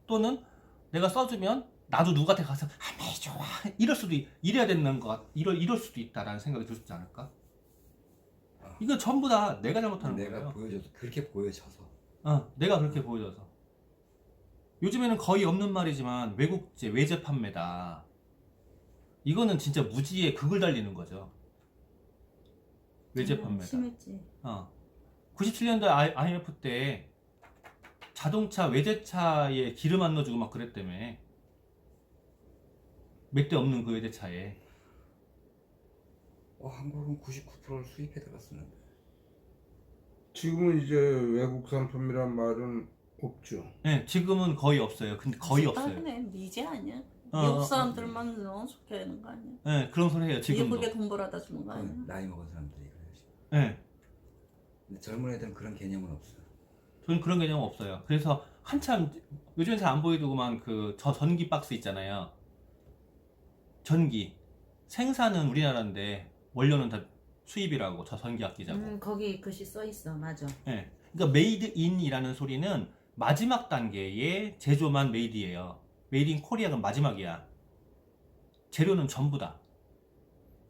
또는 내가 써주면 나도 누구한테 가서 아메이 좋아 이래야 되는 이럴 수도 있다라는 생각이 들 수 있지 않을까? 이거 전부 다 내가 잘못하는 내가 거예요. 보여줘서 그렇게 보여져서. 내가 그렇게 보여줘서. 요즘에는 거의 없는 말이지만 외국제, 외제 판매다. 이거는 진짜 무지에 극을 달리는 거죠. 외제 판매다. 심했지. 97년도 IMF 때 자동차 외제차에 기름 안 넣어주고 막 그랬다며. 몇 대 없는 그 외제차에. 한국은 99%를 수입해다가 쓰는데. 지금은 이제 외국 상품이란 말은 없죠. 네, 지금은 거의 없어요. 근데 거의 없어요. 딱이네. 미제 아니야? 어, 미국 어, 사람들만 좋게 하는 거 아니야? 네, 그런 소리 해요. 지금도. 미국에 돈 벌어다 주는 거 아니야? 나이 먹은 사람들이 그래야지. 네. 근데 젊은 애들은 그런 개념은 없어. 저는 그런 개념 없어요. 그래서 한참 요즘엔 잘 안 보이더구만 저 전기 박스 있잖아요. 전기 생산은 우리나라인데 원료는 다 수입이라고, 저 전기 아끼자고. 거기 글씨 써 있어. 맞아. 네. 그러니까 메이드 인이라는 소리는 마지막 단계의 제조만 메이드예요. 메이드 인 코리아가 마지막이야. 재료는 전부다.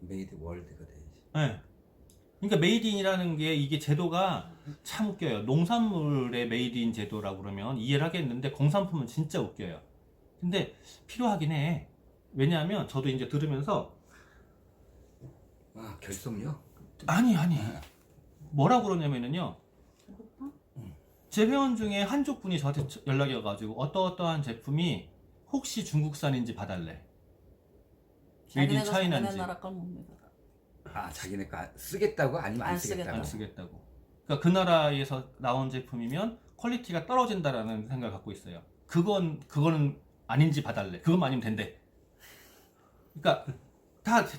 메이드 월드가 돼야지. 네. 그러니까 메이드 인이라는 게 이게 제도가 참 웃겨요. 농산물의 메이드 인 제도라고 그러면 이해를 하겠는데 공산품은 진짜 웃겨요. 근데 필요하긴 해. 왜냐하면 저도 이제 들으면서 결속요? 아니 뭐라고 그러냐면요, 제 회원 중에 한쪽 분이 저한테 연락이 와가지고 어떠한 제품이 혹시 중국산인지 봐달래. 메이드 인 차이나인지. 자기네 나라 걸 뭡니다. 자기네 거 쓰겠다고? 아니면 안 안 쓰겠다고? 안 쓰겠다고. 그러니까 그 나라에서 나온 제품이면 퀄리티가 떨어진다라는 생각을 갖고 있어요. 그거는 아닌지 봐달래. 그것만 아니면 된대. 그러니까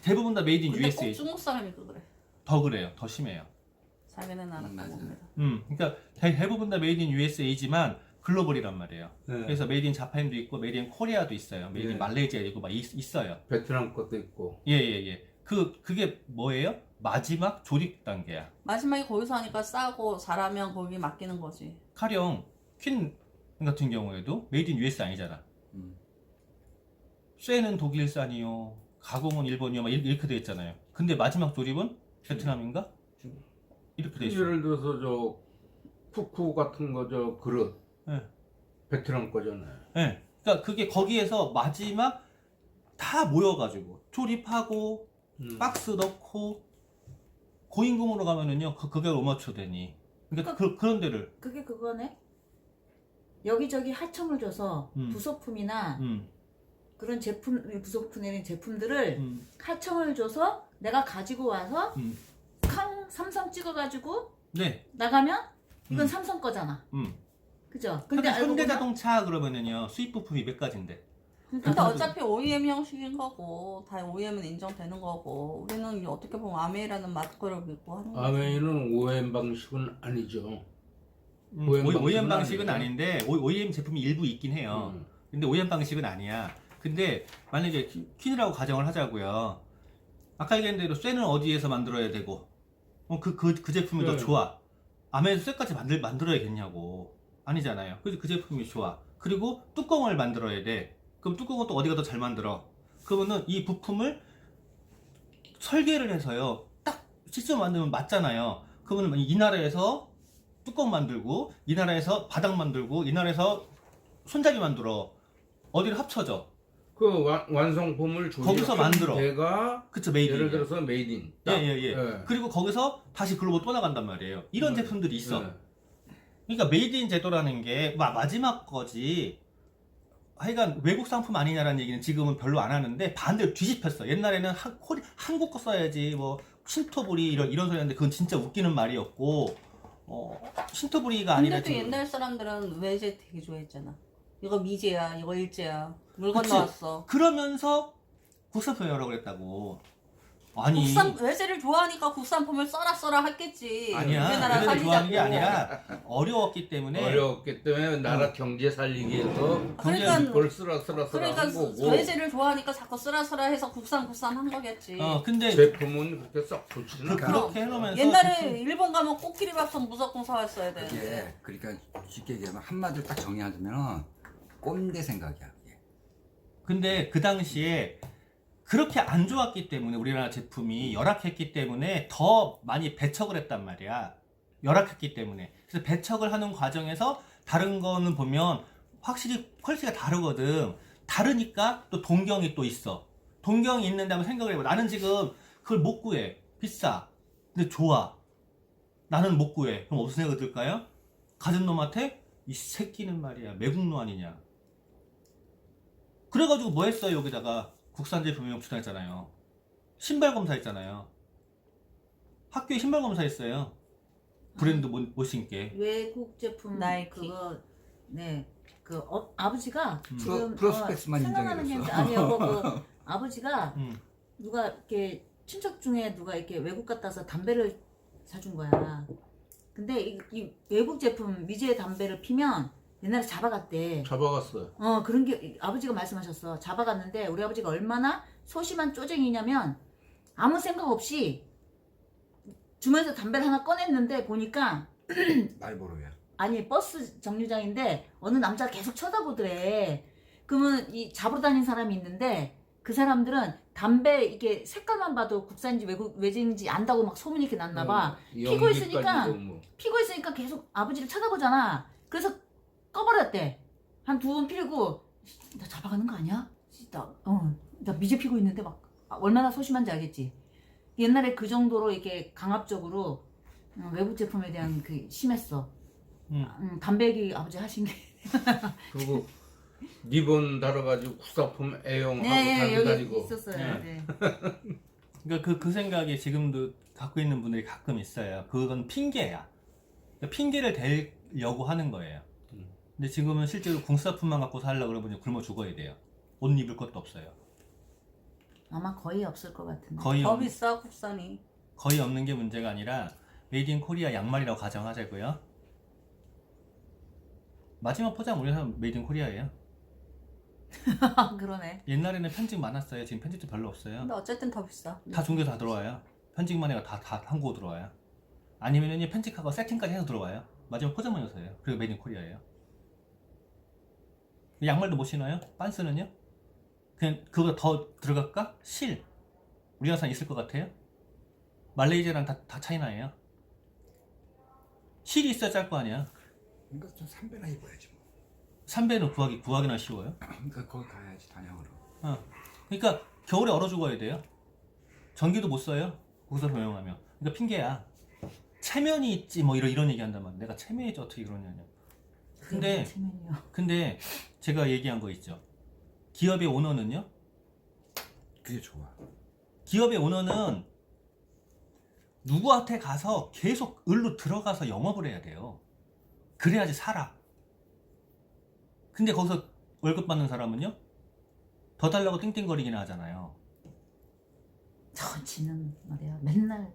대부분 다 메이드 인 근데 USA. 꼭 중국 사람이 그래. 더 그래요. 더 심해요. 자기네 나라 걸 맞아. 뭡니다. 그러니까 대부분 다 메이드 인 USA지만 글로벌이란 말이에요. 네. 그래서 메이드 인 자판도 있고 메이드 인 코리아도 있어요. 메이드 인 네. 말레이시아도 있고 막 있어요. 베트남 것도 있고. 예. 그게 뭐예요? 마지막 조립 단계야. 마지막에 거기서 하니까 싸고 잘하면 거기 맡기는 거지. 가령 퀸 같은 경우에도 메이드 인 US 아니잖아. 쇠는 독일산이요, 가공은 일본이요, 막 이렇게 돼 있잖아요. 근데 마지막 조립은 베트남인가? 이렇게 돼 있어. 예를 들어서 저 푸쿠 같은 거 저 그릇. 네. 베트남 거잖아요. 네. 그러니까 그게 거기에서 마지막 다 모여가지고 조립하고 박스 넣고 고인공으로 가면은요, 그게 로마초 되니. 그러니까 그런 데를. 그게 그거네. 여기저기 하청을 줘서 부속품이나 그런 부속품 내린 제품들을 하청을 줘서 내가 가지고 와서 삼성 찍어가지고 네. 나가면 이건 삼성 거잖아. 그죠? 근데 알고 보면 현대자동차 그러면은요 수입 부품이 몇 가지인데. 근데 어차피 OEM 형식인 거고 다 OEM은 인정되는 거고 우리는 어떻게 보면 아메이라는 마스크를 믿고 하는 거지. 아메이는 OEM 방식은 아니죠. OEM 방식은 아닌데 OEM 제품이 일부 있긴 해요. 근데 OEM 방식은 아니야. 근데 만약에 퀸이라고 가정을 하자고요. 아까 얘기한 대로 쇠는 어디에서 만들어야 되고 그 제품이 더 좋아. 아메에서 쇠까지 만들어야겠냐고. 아니잖아요. 그래서 그 제품이 좋아. 그리고 뚜껑을 만들어야 돼. 그럼 뚜껑은 또 어디가 더 잘 만들어? 그러면은 이 부품을 설계를 해서요. 딱 시스템 만들면 맞잖아요. 그러면 이 나라에서 뚜껑 만들고 이 나라에서 바닥 만들고 이 나라에서 손잡이 만들어. 어디를 합쳐져. 그 완성품을 거기서 만들어. 내가 그쵸, 메이드. 예를 들어서 메이드인. 예. 그리고 거기서 다시 글로벌 또 나간단 말이에요. 이런 제품들이 있어. 그러니까 메이드인 제도라는 게 마지막 거지. 하여간 외국 상품 아니냐라는 얘기는 지금은 별로 안 하는데 반대로 뒤집혔어. 옛날에는 한국 거 써야지 뭐 신토부리 이런 소리 하는데 그건 진짜 웃기는 말이었고 신토부리가 아니라 근데도 지금 옛날 사람들은 외제 되게 좋아했잖아. 이거 미제야, 이거 일제야. 물 그치. 건너왔어. 그러면서 국산품이라고 그랬다고. 아니 외제를 좋아하니까 국산품을 써라 했겠지. 아니야. 우리나라 외제를 좋아하는 게 살리자고. 아니라 어려웠기 때문에 어려웠기 때문에 나라 경제 살리기 위해서 그러니까 그걸 쓰라 그러니까 한 거고 외제를 좋아하니까 자꾸 쓰라 해서 국산 한 거겠지. 근데 제품은 그렇게 썩 좋지는 않아. 그렇게 해놓으면서 옛날에 일본 가면 코끼리밥통 무조건 사왔어야 이게 되는데. 그러니까 쉽게 얘기하면 한마디로 딱 정의하자면 꼰대 생각이야. 그게. 근데 그 당시에 그렇게 안 좋았기 때문에 우리나라 제품이 열악했기 때문에 더 많이 배척을 했단 말이야. 열악했기 때문에. 그래서 배척을 하는 과정에서 다른 거는 보면 확실히 퀄리티가 다르거든. 다르니까 또 동경이 또 있어. 동경이 있는데 한번 생각을 해봐. 나는 지금 그걸 못 구해. 비싸. 근데 좋아. 나는 못 구해. 그럼 무슨 생각이 들까요? 가진 놈한테 이 새끼는 말이야 매국노 아니냐. 그래가지고 뭐 했어요? 여기다가 국산 제품용 추천했잖아요. 신발 검사했잖아요. 학교에 신발 검사했어요. 브랜드 못 신게. 외국 제품 나이키. 그거 아버지가 지금 프로스펙스만 생각나는 게 인정해줬어. 아니에요. 그 아버지가 음. 누가 이렇게 친척 중에 누가 이렇게 외국 갔다 와서 담배를 사준 거야. 근데 이 외국 제품 미제 담배를 피면 옛날에 잡아갔대. 잡아갔어요. 그런 게 아버지가 말씀하셨어. 잡아갔는데 우리 아버지가 얼마나 소심한 쪼쟁이냐면 아무 생각 없이 주머니에서 담배를 하나 꺼냈는데 보니까 말보로야. 아니 버스 정류장인데 어느 남자가 계속 쳐다보더래. 그러면 이 잡으러 다니는 사람이 있는데 그 사람들은 담배 이게 색깔만 봐도 국산인지 외제인지 안다고 막 소문이 이렇게 났나 봐. 피고 있으니까 피고 있으니까 계속 아버지를 쳐다보잖아. 그래서 꺼버렸대. 한 2번 피고 나 잡아가는 거 아니야? 나 미제 피고 있는데 막 얼마나 소심한지 알겠지. 옛날에 그 정도로 이렇게 강압적으로 외국 제품에 대한 그 심했어. 담배기 아버지 하신 게. 그리고 리본 달아가지고 국산품 애용하고 네, 여기 다니고 있었어요. 네. 그러니까 그 생각이 지금도 갖고 있는 분들이 가끔 있어요. 그건 핑계야. 그러니까 핑계를 대려고 하는 거예요. 근데 지금은 실제로 국산품만 갖고 살려고 그러면 굶어 죽어야 돼요. 옷 입을 것도 없어요. 아마 거의 없을 것 같은데. 더 비싸 국산이. 거의 없는 게 문제가 아니라 메이드 인 코리아 양말이라고 가정하자고요. 마지막 포장 우리나라 메이드 인 코리아예요. 그러네. 옛날에는 편집 많았어요. 지금 편집도 별로 없어요. 근데 어쨌든 더 비싸. 다 중국에서 다 들어와요. 편집만 해가 다 한국어 들어와요. 아니면은 패킹하고 세팅까지 해서 들어와요. 마지막 포장만 여서예요. 그리고 메이드 인 코리아예요. 양말도 못 신어요? 빤스는요? 그냥 그거보다 더 들어갈까? 실 우리나라산 있을 것 같아요? 말레이시아랑 다 차이나예요. 실이 있어야 짤 거 아니야. 그러니까 좀 삼배나 입어야지 뭐. 삼배는 구하기나 쉬워요. 그러니까 거기 가야지 단양으로. 그러니까 겨울에 얼어 죽어야 돼요. 전기도 못 써요. 거기서 병영하면. 그러니까 핑계야. 체면이 있지 뭐 이런 얘기 한단 말이야. 내가 체면이 있지 어떻게 그러냐냐. 근데 제가 얘기한 거 있죠. 기업의 오너는요. 그게 좋아. 기업의 오너는 누구한테 가서 계속 을로 들어가서 영업을 해야 돼요. 그래야지 살아. 근데 거기서 월급 받는 사람은요? 더 달라고 띵띵거리긴 하잖아요. 지는 말이야 맨날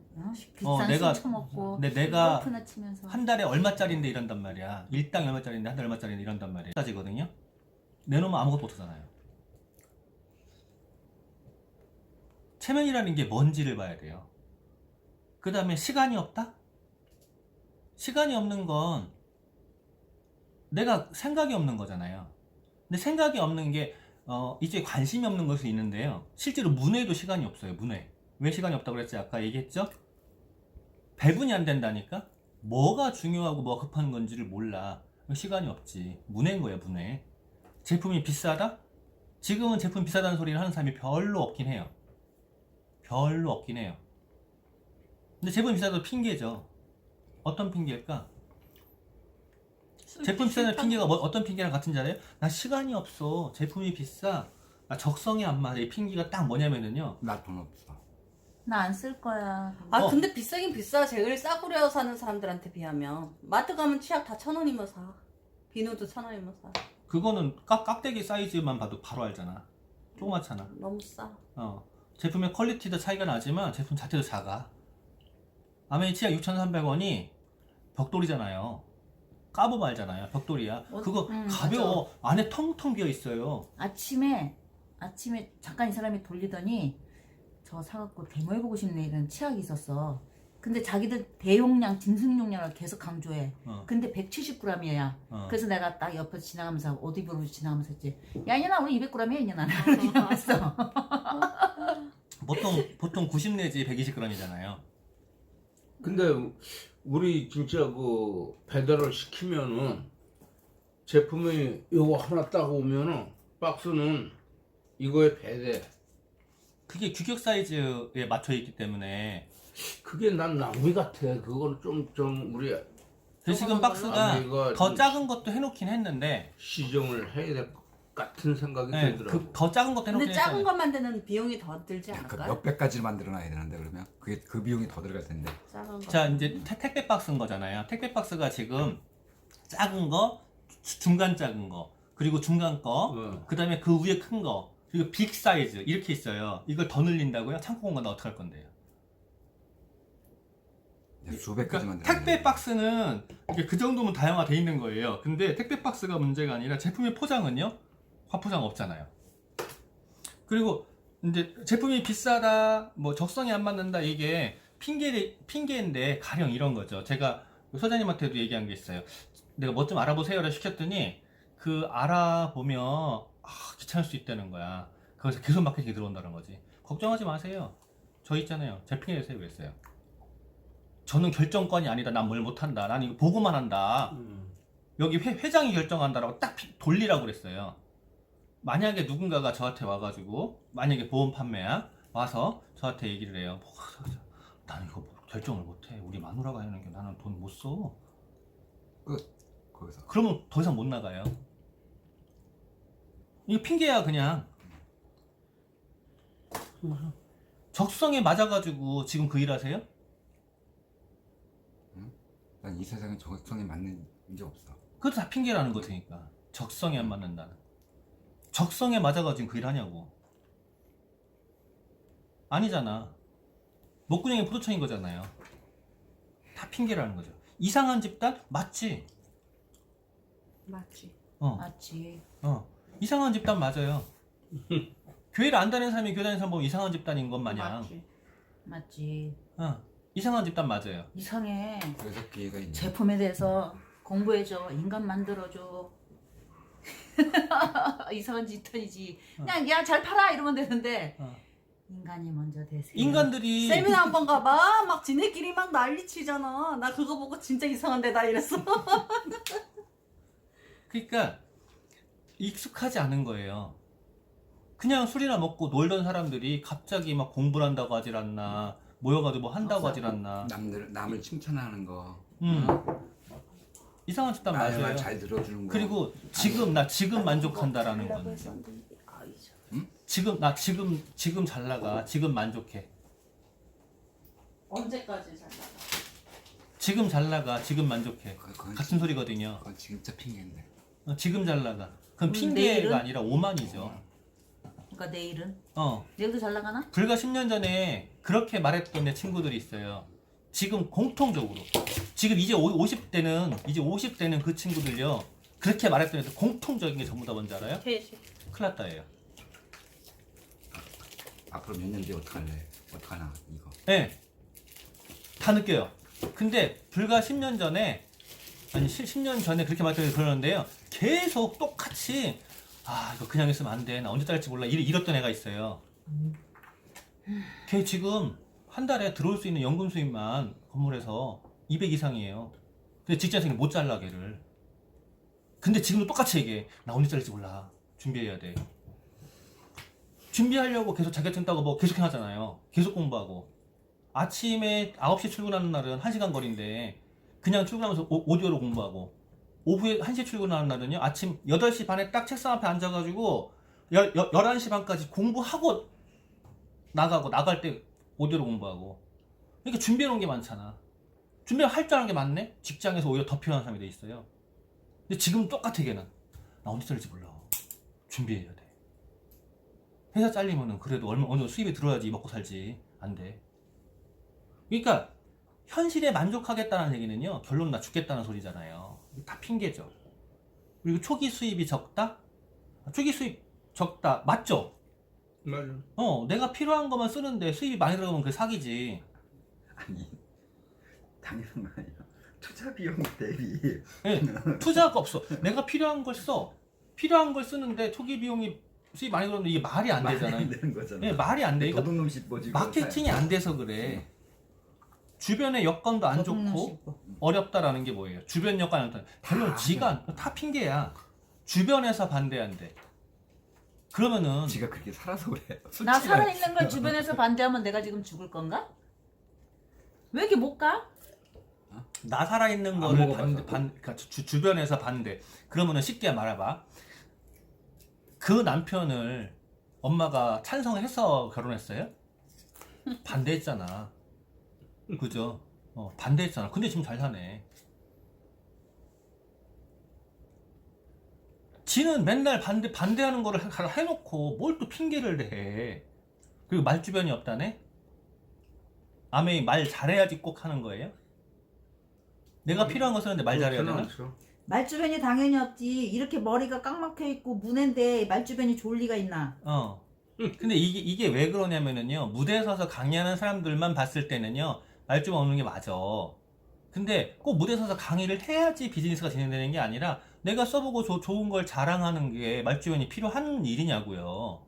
비싼 내가- 술 처먹고 근데 내가 골프나 치면서 한 달에 얼마짜리인데 이런단 말이야. 일당 얼마짜리인데 한 달 얼마짜리인데 이런단 말이야. 따지거든요. 내놓으면 아무것도 못하잖아요. 체면이라는 게 뭔지를 봐야 돼요. 그 다음에 시간이 없다? 시간이 없는 건 내가 생각이 없는 거잖아요. 근데 생각이 없는 게 이제 관심이 없는 걸 수 있는데요. 실제로 문외도 시간이 없어요. 문외. 왜 시간이 없다고 그랬지? 아까 얘기했죠? 배분이 안 된다니까? 뭐가 중요하고 뭐가 급한 건지를 몰라. 시간이 없지. 문외인 거예요, 문외. 제품이 비싸다? 지금은 제품 비싸다는 소리를 하는 사람이 별로 없긴 해요. 별로 없긴 해요. 근데 제품 비싸도 핑계죠. 어떤 핑계일까? 제품 비싸는 핑계가 어떤 핑계랑 같은지 알아요? 나 시간이 없어. 제품이 비싸. 나 적성이 안 맞아. 이 핑계가 딱 뭐냐면은요. 나 돈 없어. 나 안 쓸 거야. 근데 비싸긴 비싸. 제일 싸구려 사는 사람들한테 비하면. 마트 가면 치약 다 1,000원이면 사. 비누도 1,000원이면 사. 그거는 깍대기 사이즈만 봐도 바로 알잖아. 조그맣잖아. 너무 싸. 제품의 퀄리티도 차이가 나지만 제품 자체도 작아. 아메이 치약 6,300원이 벽돌이잖아요. 까보면 알잖아요. 벽돌이야. 그거 가벼워. 안에 텅텅 비어 있어요. 아침에 잠깐 이 사람이 돌리더니 저 사갖고 데모해보고 싶네 이런 치약이 있었어. 근데 자기들 대용량 짐승용량을 계속 강조해. 근데 170g이야. 그래서 내가 딱 옆에서 지나가면서 오디브로 지나가면서 했지. 야 이년아 우리 200g 해 이년아. 이렇게 했어. 보통 90 내지 120g이잖아요. 근데 우리 진짜 그 배달을 시키면은 제품이 요거 하나 딱 오면은 박스는 이거에 배대. 그게 규격 사이즈에 맞춰 있기 때문에. 그게 난 낭비 같아. 그거는 좀 우리 그래서 지금 박스가 아메이가 더 좀 작은 것도 해놓긴 했는데, 시정을 해야 될 것 같은 생각이 네, 들더라고. 더 작은 것도 해놓긴 근데 작은 했잖아요. 거 만드는 비용이 더 들지 그 않을까요? 몇백 가지를 만들어놔야 되는데 그러면 그게 그 비용이 더 들어갈 텐데. 작은 거. 자, 이제 택배 박스인 거잖아요. 택배 박스가 지금 작은 거, 중간 작은 거, 그리고 중간 거, 그 다음에 그 위에 큰 거, 그리고 빅 사이즈 이렇게 있어요. 이걸 더 늘린다고요? 창고 공간 어떻게 할 건데요? 수백 가지 그러니까 만들어놔야 택배 되는데. 박스는 이게 그 정도면 다양화돼 있는 거예요. 근데 택배 박스가 문제가 아니라 제품의 포장은요? 화포장 없잖아요. 그리고 이제 제품이 비싸다, 뭐 적성이 안 맞는다, 이게 핑계인데 가령 이런 거죠. 제가 소장님한테도 얘기한 게 있어요. 내가 뭐 좀 알아보세요를 시켰더니 그 알아보면 귀찮을 수 있다는 거야. 그래서 계속 마케팅이 들어온다는 거지. 걱정하지 마세요. 저 있잖아요. 제 핑계 대세요 그랬어요. 저는 결정권이 아니다. 난 뭘 못한다. 난 이거 보고만 한다. 여기 회장이 결정한다라고 딱 돌리라고 그랬어요. 만약에 누군가가 저한테 와가지고, 만약에 보험 판매야 와서 저한테 얘기를 해요. 나는 이거 결정을 못해. 우리 마누라가 하는 게 나는 돈 못 써. 거기서 그러면 더 이상 못 나가요. 이거 핑계야 그냥. 적성에 맞아가지고 지금 그 일 하세요? 난 이 세상에 적성에 맞는 게 없어. 그것도 다 핑계라는 거니까. 적성에 안 맞는다는. 적성에 맞아가지고 그 일 하냐고. 아니잖아. 목구멍에 포도청인 거잖아요. 다 핑계라는 거죠. 이상한 집단? 맞지. 맞지. 맞지. 이상한 집단 맞아요. 교회를 안 다니는 사람이 교회 다니는 사람 보면 이상한 집단인 것 마냥. 맞지. 이상한 집단 맞아요. 이상해. 그래서 기회가 있네. 제품에 대해서 공부해줘. 인간 만들어줘. 이상한 집단이지. 그냥 야 잘 팔아 이러면 되는데 인간이 먼저 되세요. 인간들이 세미나 한 번 가봐. 막 지네끼리 막 난리치잖아. 나 그거 보고 진짜 이상한데 나 이랬어. 그러니까 익숙하지 않은 거예요. 그냥 술이나 먹고 놀던 사람들이 갑자기 막 공부를 한다고 하질 않나, 모여가지고 뭐 한다고 하질 않나. 남을 칭찬하는 거. 이상한 집단 맞아요. 말 잘 들어주는 거. 그리고 지금 나 지금 만족한다라는 건. 지금 잘 나가. 지금 만족해. 언제까지 잘 나가? 지금 잘 나가. 지금 만족해. 그건 같은 소리거든요. 그건 진짜 핑계인데. 지금 잘 나가. 그건 핑계가 내일은? 아니라 오만이죠. 그러니까 내일은 내일도 잘 나가나? 불과 10년 전에 그렇게 말했던 내 친구들이 있어요. 지금 공통적으로 지금 이제 50대는 그 친구들요 그렇게 말했던 애들 공통적인 게 전부 다 뭔지 알아요? 퇴직. 큰일 났다예요. 앞으로 몇 년 뒤에 어떡할래? 어떡하나 이거. 네, 다 느껴요. 근데 불과 10년 전에 아니 10년 전에 그렇게 말했던 게 그러는데요 계속 똑같이 이거 그냥 있으면 안 돼. 나 언제 잘릴지 몰라. 이랬던 애가 있어요. 걔 지금 한 달에 들어올 수 있는 연금 수입만 건물에서 200 이상이에요. 근데 직장생이 못 잘라 걔를. 근데 지금도 똑같이 얘기해. 나 언제 잘릴지 몰라. 준비해야 돼. 준비하려고 계속 자격증 따고 뭐 계속 하잖아요. 계속 공부하고. 아침에 9시 출근하는 날은 1시간 거리인데 그냥 출근하면서 오디오로 공부하고 오후에 1시에 출근하는 날은요 아침 8시 반에 딱 책상 앞에 앉아가지고 11시 반까지 공부하고 나가고 나갈 때 오디오로 공부하고. 그러니까 준비해놓은 게 많잖아. 준비할 줄 아는 게 많네? 직장에서 오히려 더 필요한 사람이 돼 있어요. 근데 지금 똑같아 걔는. 나 언제 잘릴지 몰라. 준비해야 돼. 회사 잘리면은 그래도 어느 정도 수입이 들어야지 먹고 살지. 안 돼. 그러니까 현실에 만족하겠다는 얘기는요 결론 나 죽겠다는 소리잖아요. 다 핑계죠. 그리고 초기 수입이 적다? 초기 수입 적다 맞죠? 맞아. 내가 필요한 것만 쓰는데 수입이 많이 들어가면 그게 사기지. 아니 당연한 거 아니야. 투자 비용 대비. 예, 투자가 없어. 내가 필요한 걸 써. 필요한 걸 쓰는데 초기 비용이 수입 많이 들어오는데 이게 말이 안 되잖아요. 말이 안 되는 거잖아. 예, 말이 안 돼. 그러니까 도둑놈 씹어지고. 마케팅이 안 돼서 그래. 주변에 여건도 안 좋고 어렵다라는 게 뭐예요? 주변 여건 안 좋다. 별로 지가 다 핑계야. 주변에서 반대한대. 그러면은 지가 그렇게 살아서 그래. 나 살아있는 걸 주변에서 반대하면 내가 지금 죽을 건가? 왜 이렇게 못 가? 나 살아있는 안 거를 먹어봐서. 그러니까 주변에서 반대. 그러면은 쉽게 말해봐. 그 남편을 엄마가 찬성해서 결혼했어요? 반대했잖아. 그죠? 반대했잖아. 근데 지금 잘 사네. 지는 맨날 반대하는 거를 해놓고 뭘 또 핑계를 대. 그리고 말 주변이 없다네? 아메이 말 잘해야지 꼭 하는 거예요? 내가 필요한 거 쓰는데 말 잘해야 되나? 말주변이 당연히 없지. 이렇게 머리가 꽉 막혀 있고 문인데 말주변이 좋을 리가 있나? 근데 이게 왜 그러냐면은요, 무대에 서서 강의하는 사람들만 봤을 때는요, 말주변 없는 게 맞아. 근데 꼭 무대에 서서 강의를 해야지 비즈니스가 진행되는 게 아니라, 내가 써보고 좋은 걸 자랑하는 게 말주변이 필요한 일이냐고요.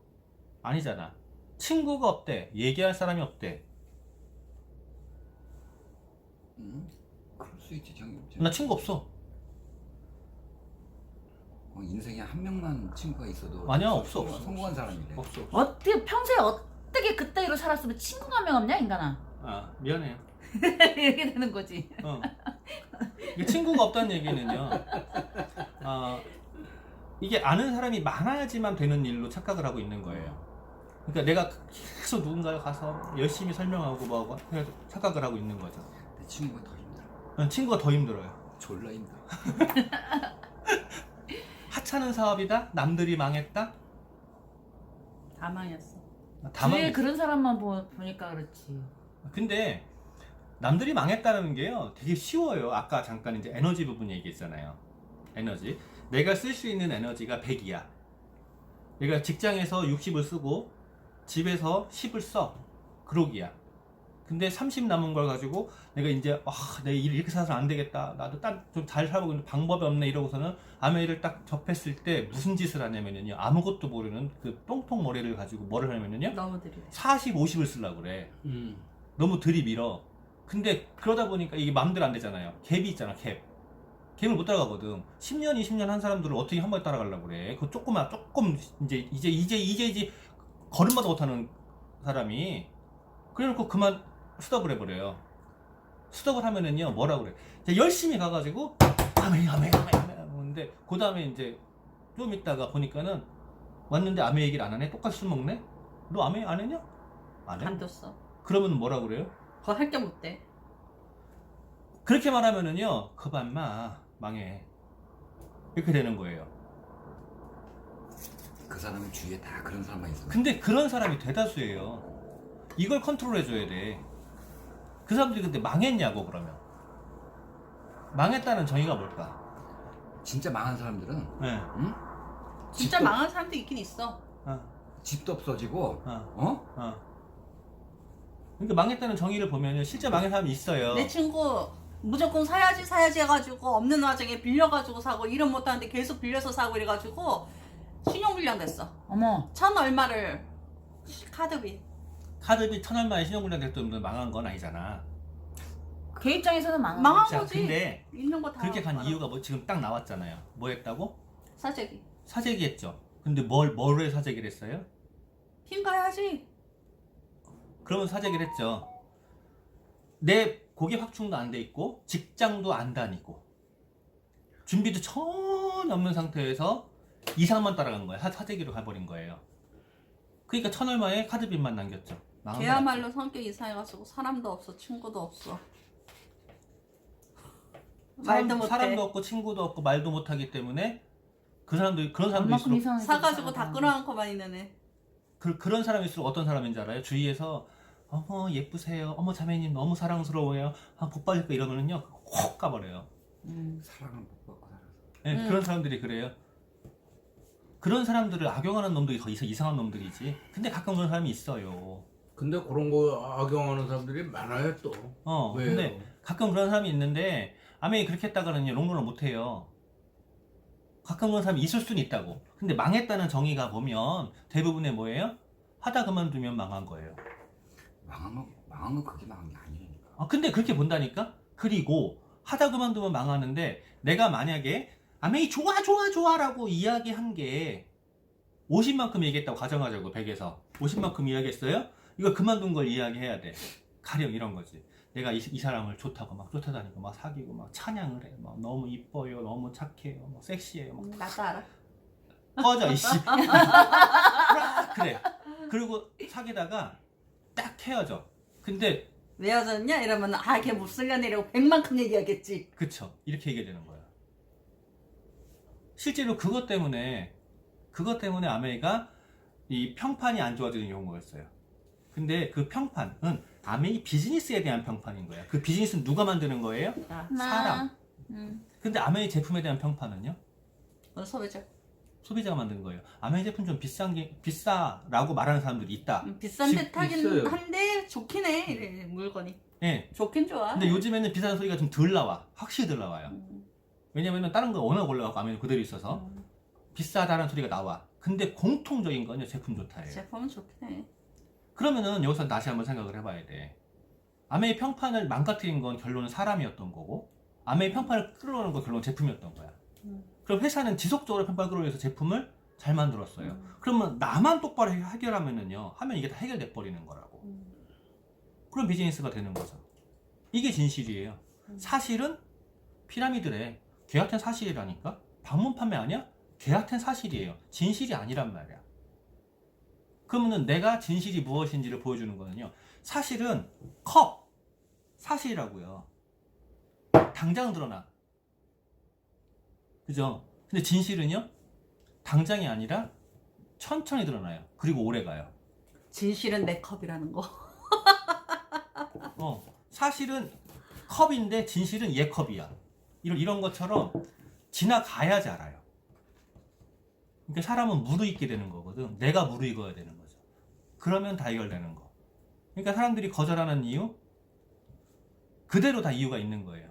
아니잖아. 친구가 없대. 얘기할 사람이 없대. 그럴 수 있지. 정이 없지. 나 친구 없어. 인생에 한 명만 친구가 있어도 아니야, 없어. 성공한 사람이래. 없어. 어떻게 평소에 어떻게 그따위로 살았으면 친구가 한 명 없냐 인간아? 미안해. 이렇게 되는 거지. 이게 친구가 없다는 얘기는요, 이게 아는 사람이 많아야지만 되는 일로 착각을 하고 있는 거예요. 그러니까 내가 계속 누군가에 가서 열심히 설명하고 뭐하고 해서 착각을 하고 있는 거죠. 내 친구가 더 힘들어. 친구가 더 힘들어요. 졸라 힘들어. 하찮은 사업이다? 남들이 망했다? 다 망했어. 다 주위에 망했어. 그런 사람만 보니까 그렇지. 근데 남들이 망했다는 게요 되게 쉬워요. 아까 잠깐 이제 에너지 부분 얘기했잖아요. 에너지. 내가 쓸 수 있는 에너지가 100이야. 내가 직장에서 60을 쓰고 집에서 10을 써. 그러기야. 근데 30 남은 걸 가지고 내가 이제 내 일 이렇게 살아서 안 되겠다. 나도 딱 좀 잘 살고 있는데 방법이 없네 이러고서는 아메이를 딱 접했을 때 무슨 짓을 하냐면요. 아무것도 모르는 그 똥통 머리를 가지고 뭐를 하냐면요. 너무 들이대. 40, 50을 쓰려고 그래. 너무 들이밀어. 근데 그러다 보니까 이게 마음대로 안 되잖아요. 갭이 있잖아, 갭. 갭을 못 따라가거든. 10년, 20년 한 사람들을 어떻게 한 번에 따라가려고 그래. 그 조금 이제 걸음마도 못하는 사람이. 그래놓고 그만 스톱을 해버려요. 스톱을 하면은요, 뭐라고 그래. 이제 열심히 가가지고, 하는데, 그 다음에 이제 좀 있다가 보니까는 왔는데 아메 얘기를 안 하네? 똑같이 술 먹네? 너 아메 안 했냐? 안 해? 간뒀어. 그러면 뭐라고 그래요? 그거 할 게 못 돼. 그렇게 말하면은요, 그만 마 망해 이렇게 되는 거예요. 그 사람의 주위에 다 그런 사람만 있어. 근데 그런 사람이 대다수예요. 이걸 컨트롤해줘야 돼. 그 사람들이 근데 망했냐고 그러면. 망했다는 정의가 뭘까? 진짜 망한 사람들은 네. 응? 진짜 집도- 망한 사람도 있긴 있어. 집도 없어지고 어. 그러니까 망했다는 정의를 보면은 실제 망한 사람이 있어요. 내 친구 무조건 사야지 해가지고 없는 와중에 빌려가지고 사고 일은 못하는데 계속 빌려서 사고 이래가지고 신용불량 됐어. 어머. 1,000 얼마를 카드비. 카드비 1,000얼마에 신용불량 됐던 분 망한 건 아니잖아. 걔 입장에서는 망한 망한 거지. 자, 거지. 근데 있는 거 다. 그렇게 간 이유가 뭐 지금 딱 나왔잖아요. 뭐 했다고? 사재기. 사재기 했죠. 근데 뭘로 해 사재기를 했어요? 핀 가야지. 그러면 사재기를 했죠. 내 고기 확충도 안 돼 있고 직장도 안 다니고 준비도 전혀 없는 상태에서 이상만 따라간 거예요. 사재기로 가버린 거예요. 그러니까 1,000얼마에 카드빚만 남겼죠. 망한 걔야말로 성격 이상해가지고 사람도 없어 친구도 없어. 말도 못해. 사람도 없고 친구도 없고 말도 못하기 때문에 그런 사람도 얼마큼 있을수록 이상하게 사가지고 살아가는 다 끌어안고만 있는 애. 그런 사람일수록 어떤 사람인지 알아요? 주위에서 어머 예쁘세요, 어머 자매님 너무 사랑스러워요, 복 받을 거 이러면은요 확 가버려요. 사랑을 못 받고 살아서. 네, 그런 사람들이 그래요. 그런 사람들을 악용하는 놈들이 더 이상한 놈들이지. 근데 가끔 그런 사람이 있어요. 근데 그런 거 악용하는 사람들이 많아요 또. 왜요? 근데 가끔 그런 사람이 있는데 아메이 그렇게 했다가는요 롱런을 못해요. 가끔 그런 사람이 있을 수는 있다고. 근데 망했다는 정의가 보면 대부분의 뭐예요? 하다 그만두면 망한 거예요. 망한 건 그게 망한 게 아니니까. 근데 그렇게 본다니까? 그리고 하다 그만두면 망하는데 내가 만약에 아메이 좋아라고 이야기한 게 50만큼 얘기했다고 가정하자고. 100에서 50만큼 이야기했어요? 이거 그만둔 걸 이야기해야 돼. 가령 이런 거지. 내가 이 사람을 좋다고 막 쫓아다니고 막 사귀고 막 찬양을 해. 막 너무 이뻐요, 너무 착해요, 막 섹시해요. 막 나도 알아. 꺼져 이씨. 그래. 그리고 사귀다가 딱 헤어져. 근데 왜 헤어졌냐 이러면 걔 못 쓸려내 이러고 100만큼 얘기하겠지. 그쵸. 이렇게 얘기가 되는 거야. 실제로 그것 때문에 아메이가 이 평판이 안 좋아지는 경우였어요. 근데 그 평판은 아메이 비즈니스에 대한 평판인 거야. 그 비즈니스는 누가 만드는 거예요? 사람. 근데 아메이 제품에 대한 평판은요? 소비자. 소비자가 만든 거예요. 아메이 제품 좀 비싸라고 말하는 사람들이 있다. 비싼 듯 하긴 있어요. 한데 좋긴 해 이래, 물건이. 예. 좋긴 좋아. 근데 요즘에는 비싼 소리가 좀 덜 나와. 확실히 덜 나와요. 왜냐면은 다른 거 워낙 올라가고 아메이는 그대로 있어서 비싸다는 소리가 나와. 근데 공통적인 건요 제품 좋다예요. 제품은 좋긴 해. 그러면은 여기서 다시 한번 생각을 해봐야 돼. 아메이 평판을 망가뜨린 건 결론은 사람이었던 거고, 아메이 평판을 끌어오는 건 결론은 제품이었던 거야. 그럼 회사는 지속적으로 평판을 끌어올려서 제품을 잘 만들었어요. 그러면 나만 똑바로 해결하면은요, 하면 이게 다 해결돼 버리는 거라고. 그런 비즈니스가 되는 거죠. 이게 진실이에요. 사실은 피라미드래. 개 같은 사실이라니까? 방문 판매 아니야? 개 같은 사실이에요. 진실이 아니란 말이야. 그러면은 내가 진실이 무엇인지를 보여주는 거는요. 사실은 사실이라고요. 당장 드러나. 그죠? 근데 진실은요. 당장이 아니라 천천히 드러나요. 그리고 오래 가요. 진실은 내 컵이라는 거. 사실은 컵인데 진실은 얘 컵이야. 이런 것처럼 지나가야지 알아요. 그러니까 사람은 무르익게 되는 거거든. 내가 무르익어야 되는 거죠. 그러면 다 해결되는 거. 그러니까 사람들이 거절하는 이유, 그대로 다 이유가 있는 거예요.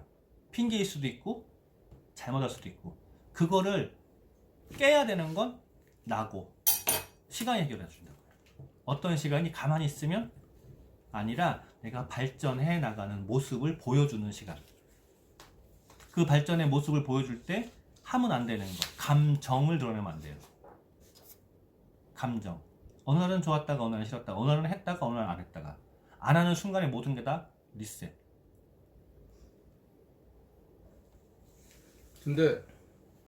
핑계일 수도 있고 잘못할 수도 있고, 그거를 깨야 되는 건 나고 시간이 해결해 준다고요. 어떤 시간이 가만히 있으면 아니라 내가 발전해 나가는 모습을 보여주는 시간. 그 발전의 모습을 보여줄 때 하면 안 되는 거, 감정을 드러내면 안 돼요. 감정. 어느 날은 좋았다가 어느 날은 싫었다가, 어느 날은 했다가 어느 날은 안 했다가, 안 하는 순간에 모든 게 다 리셋. 근데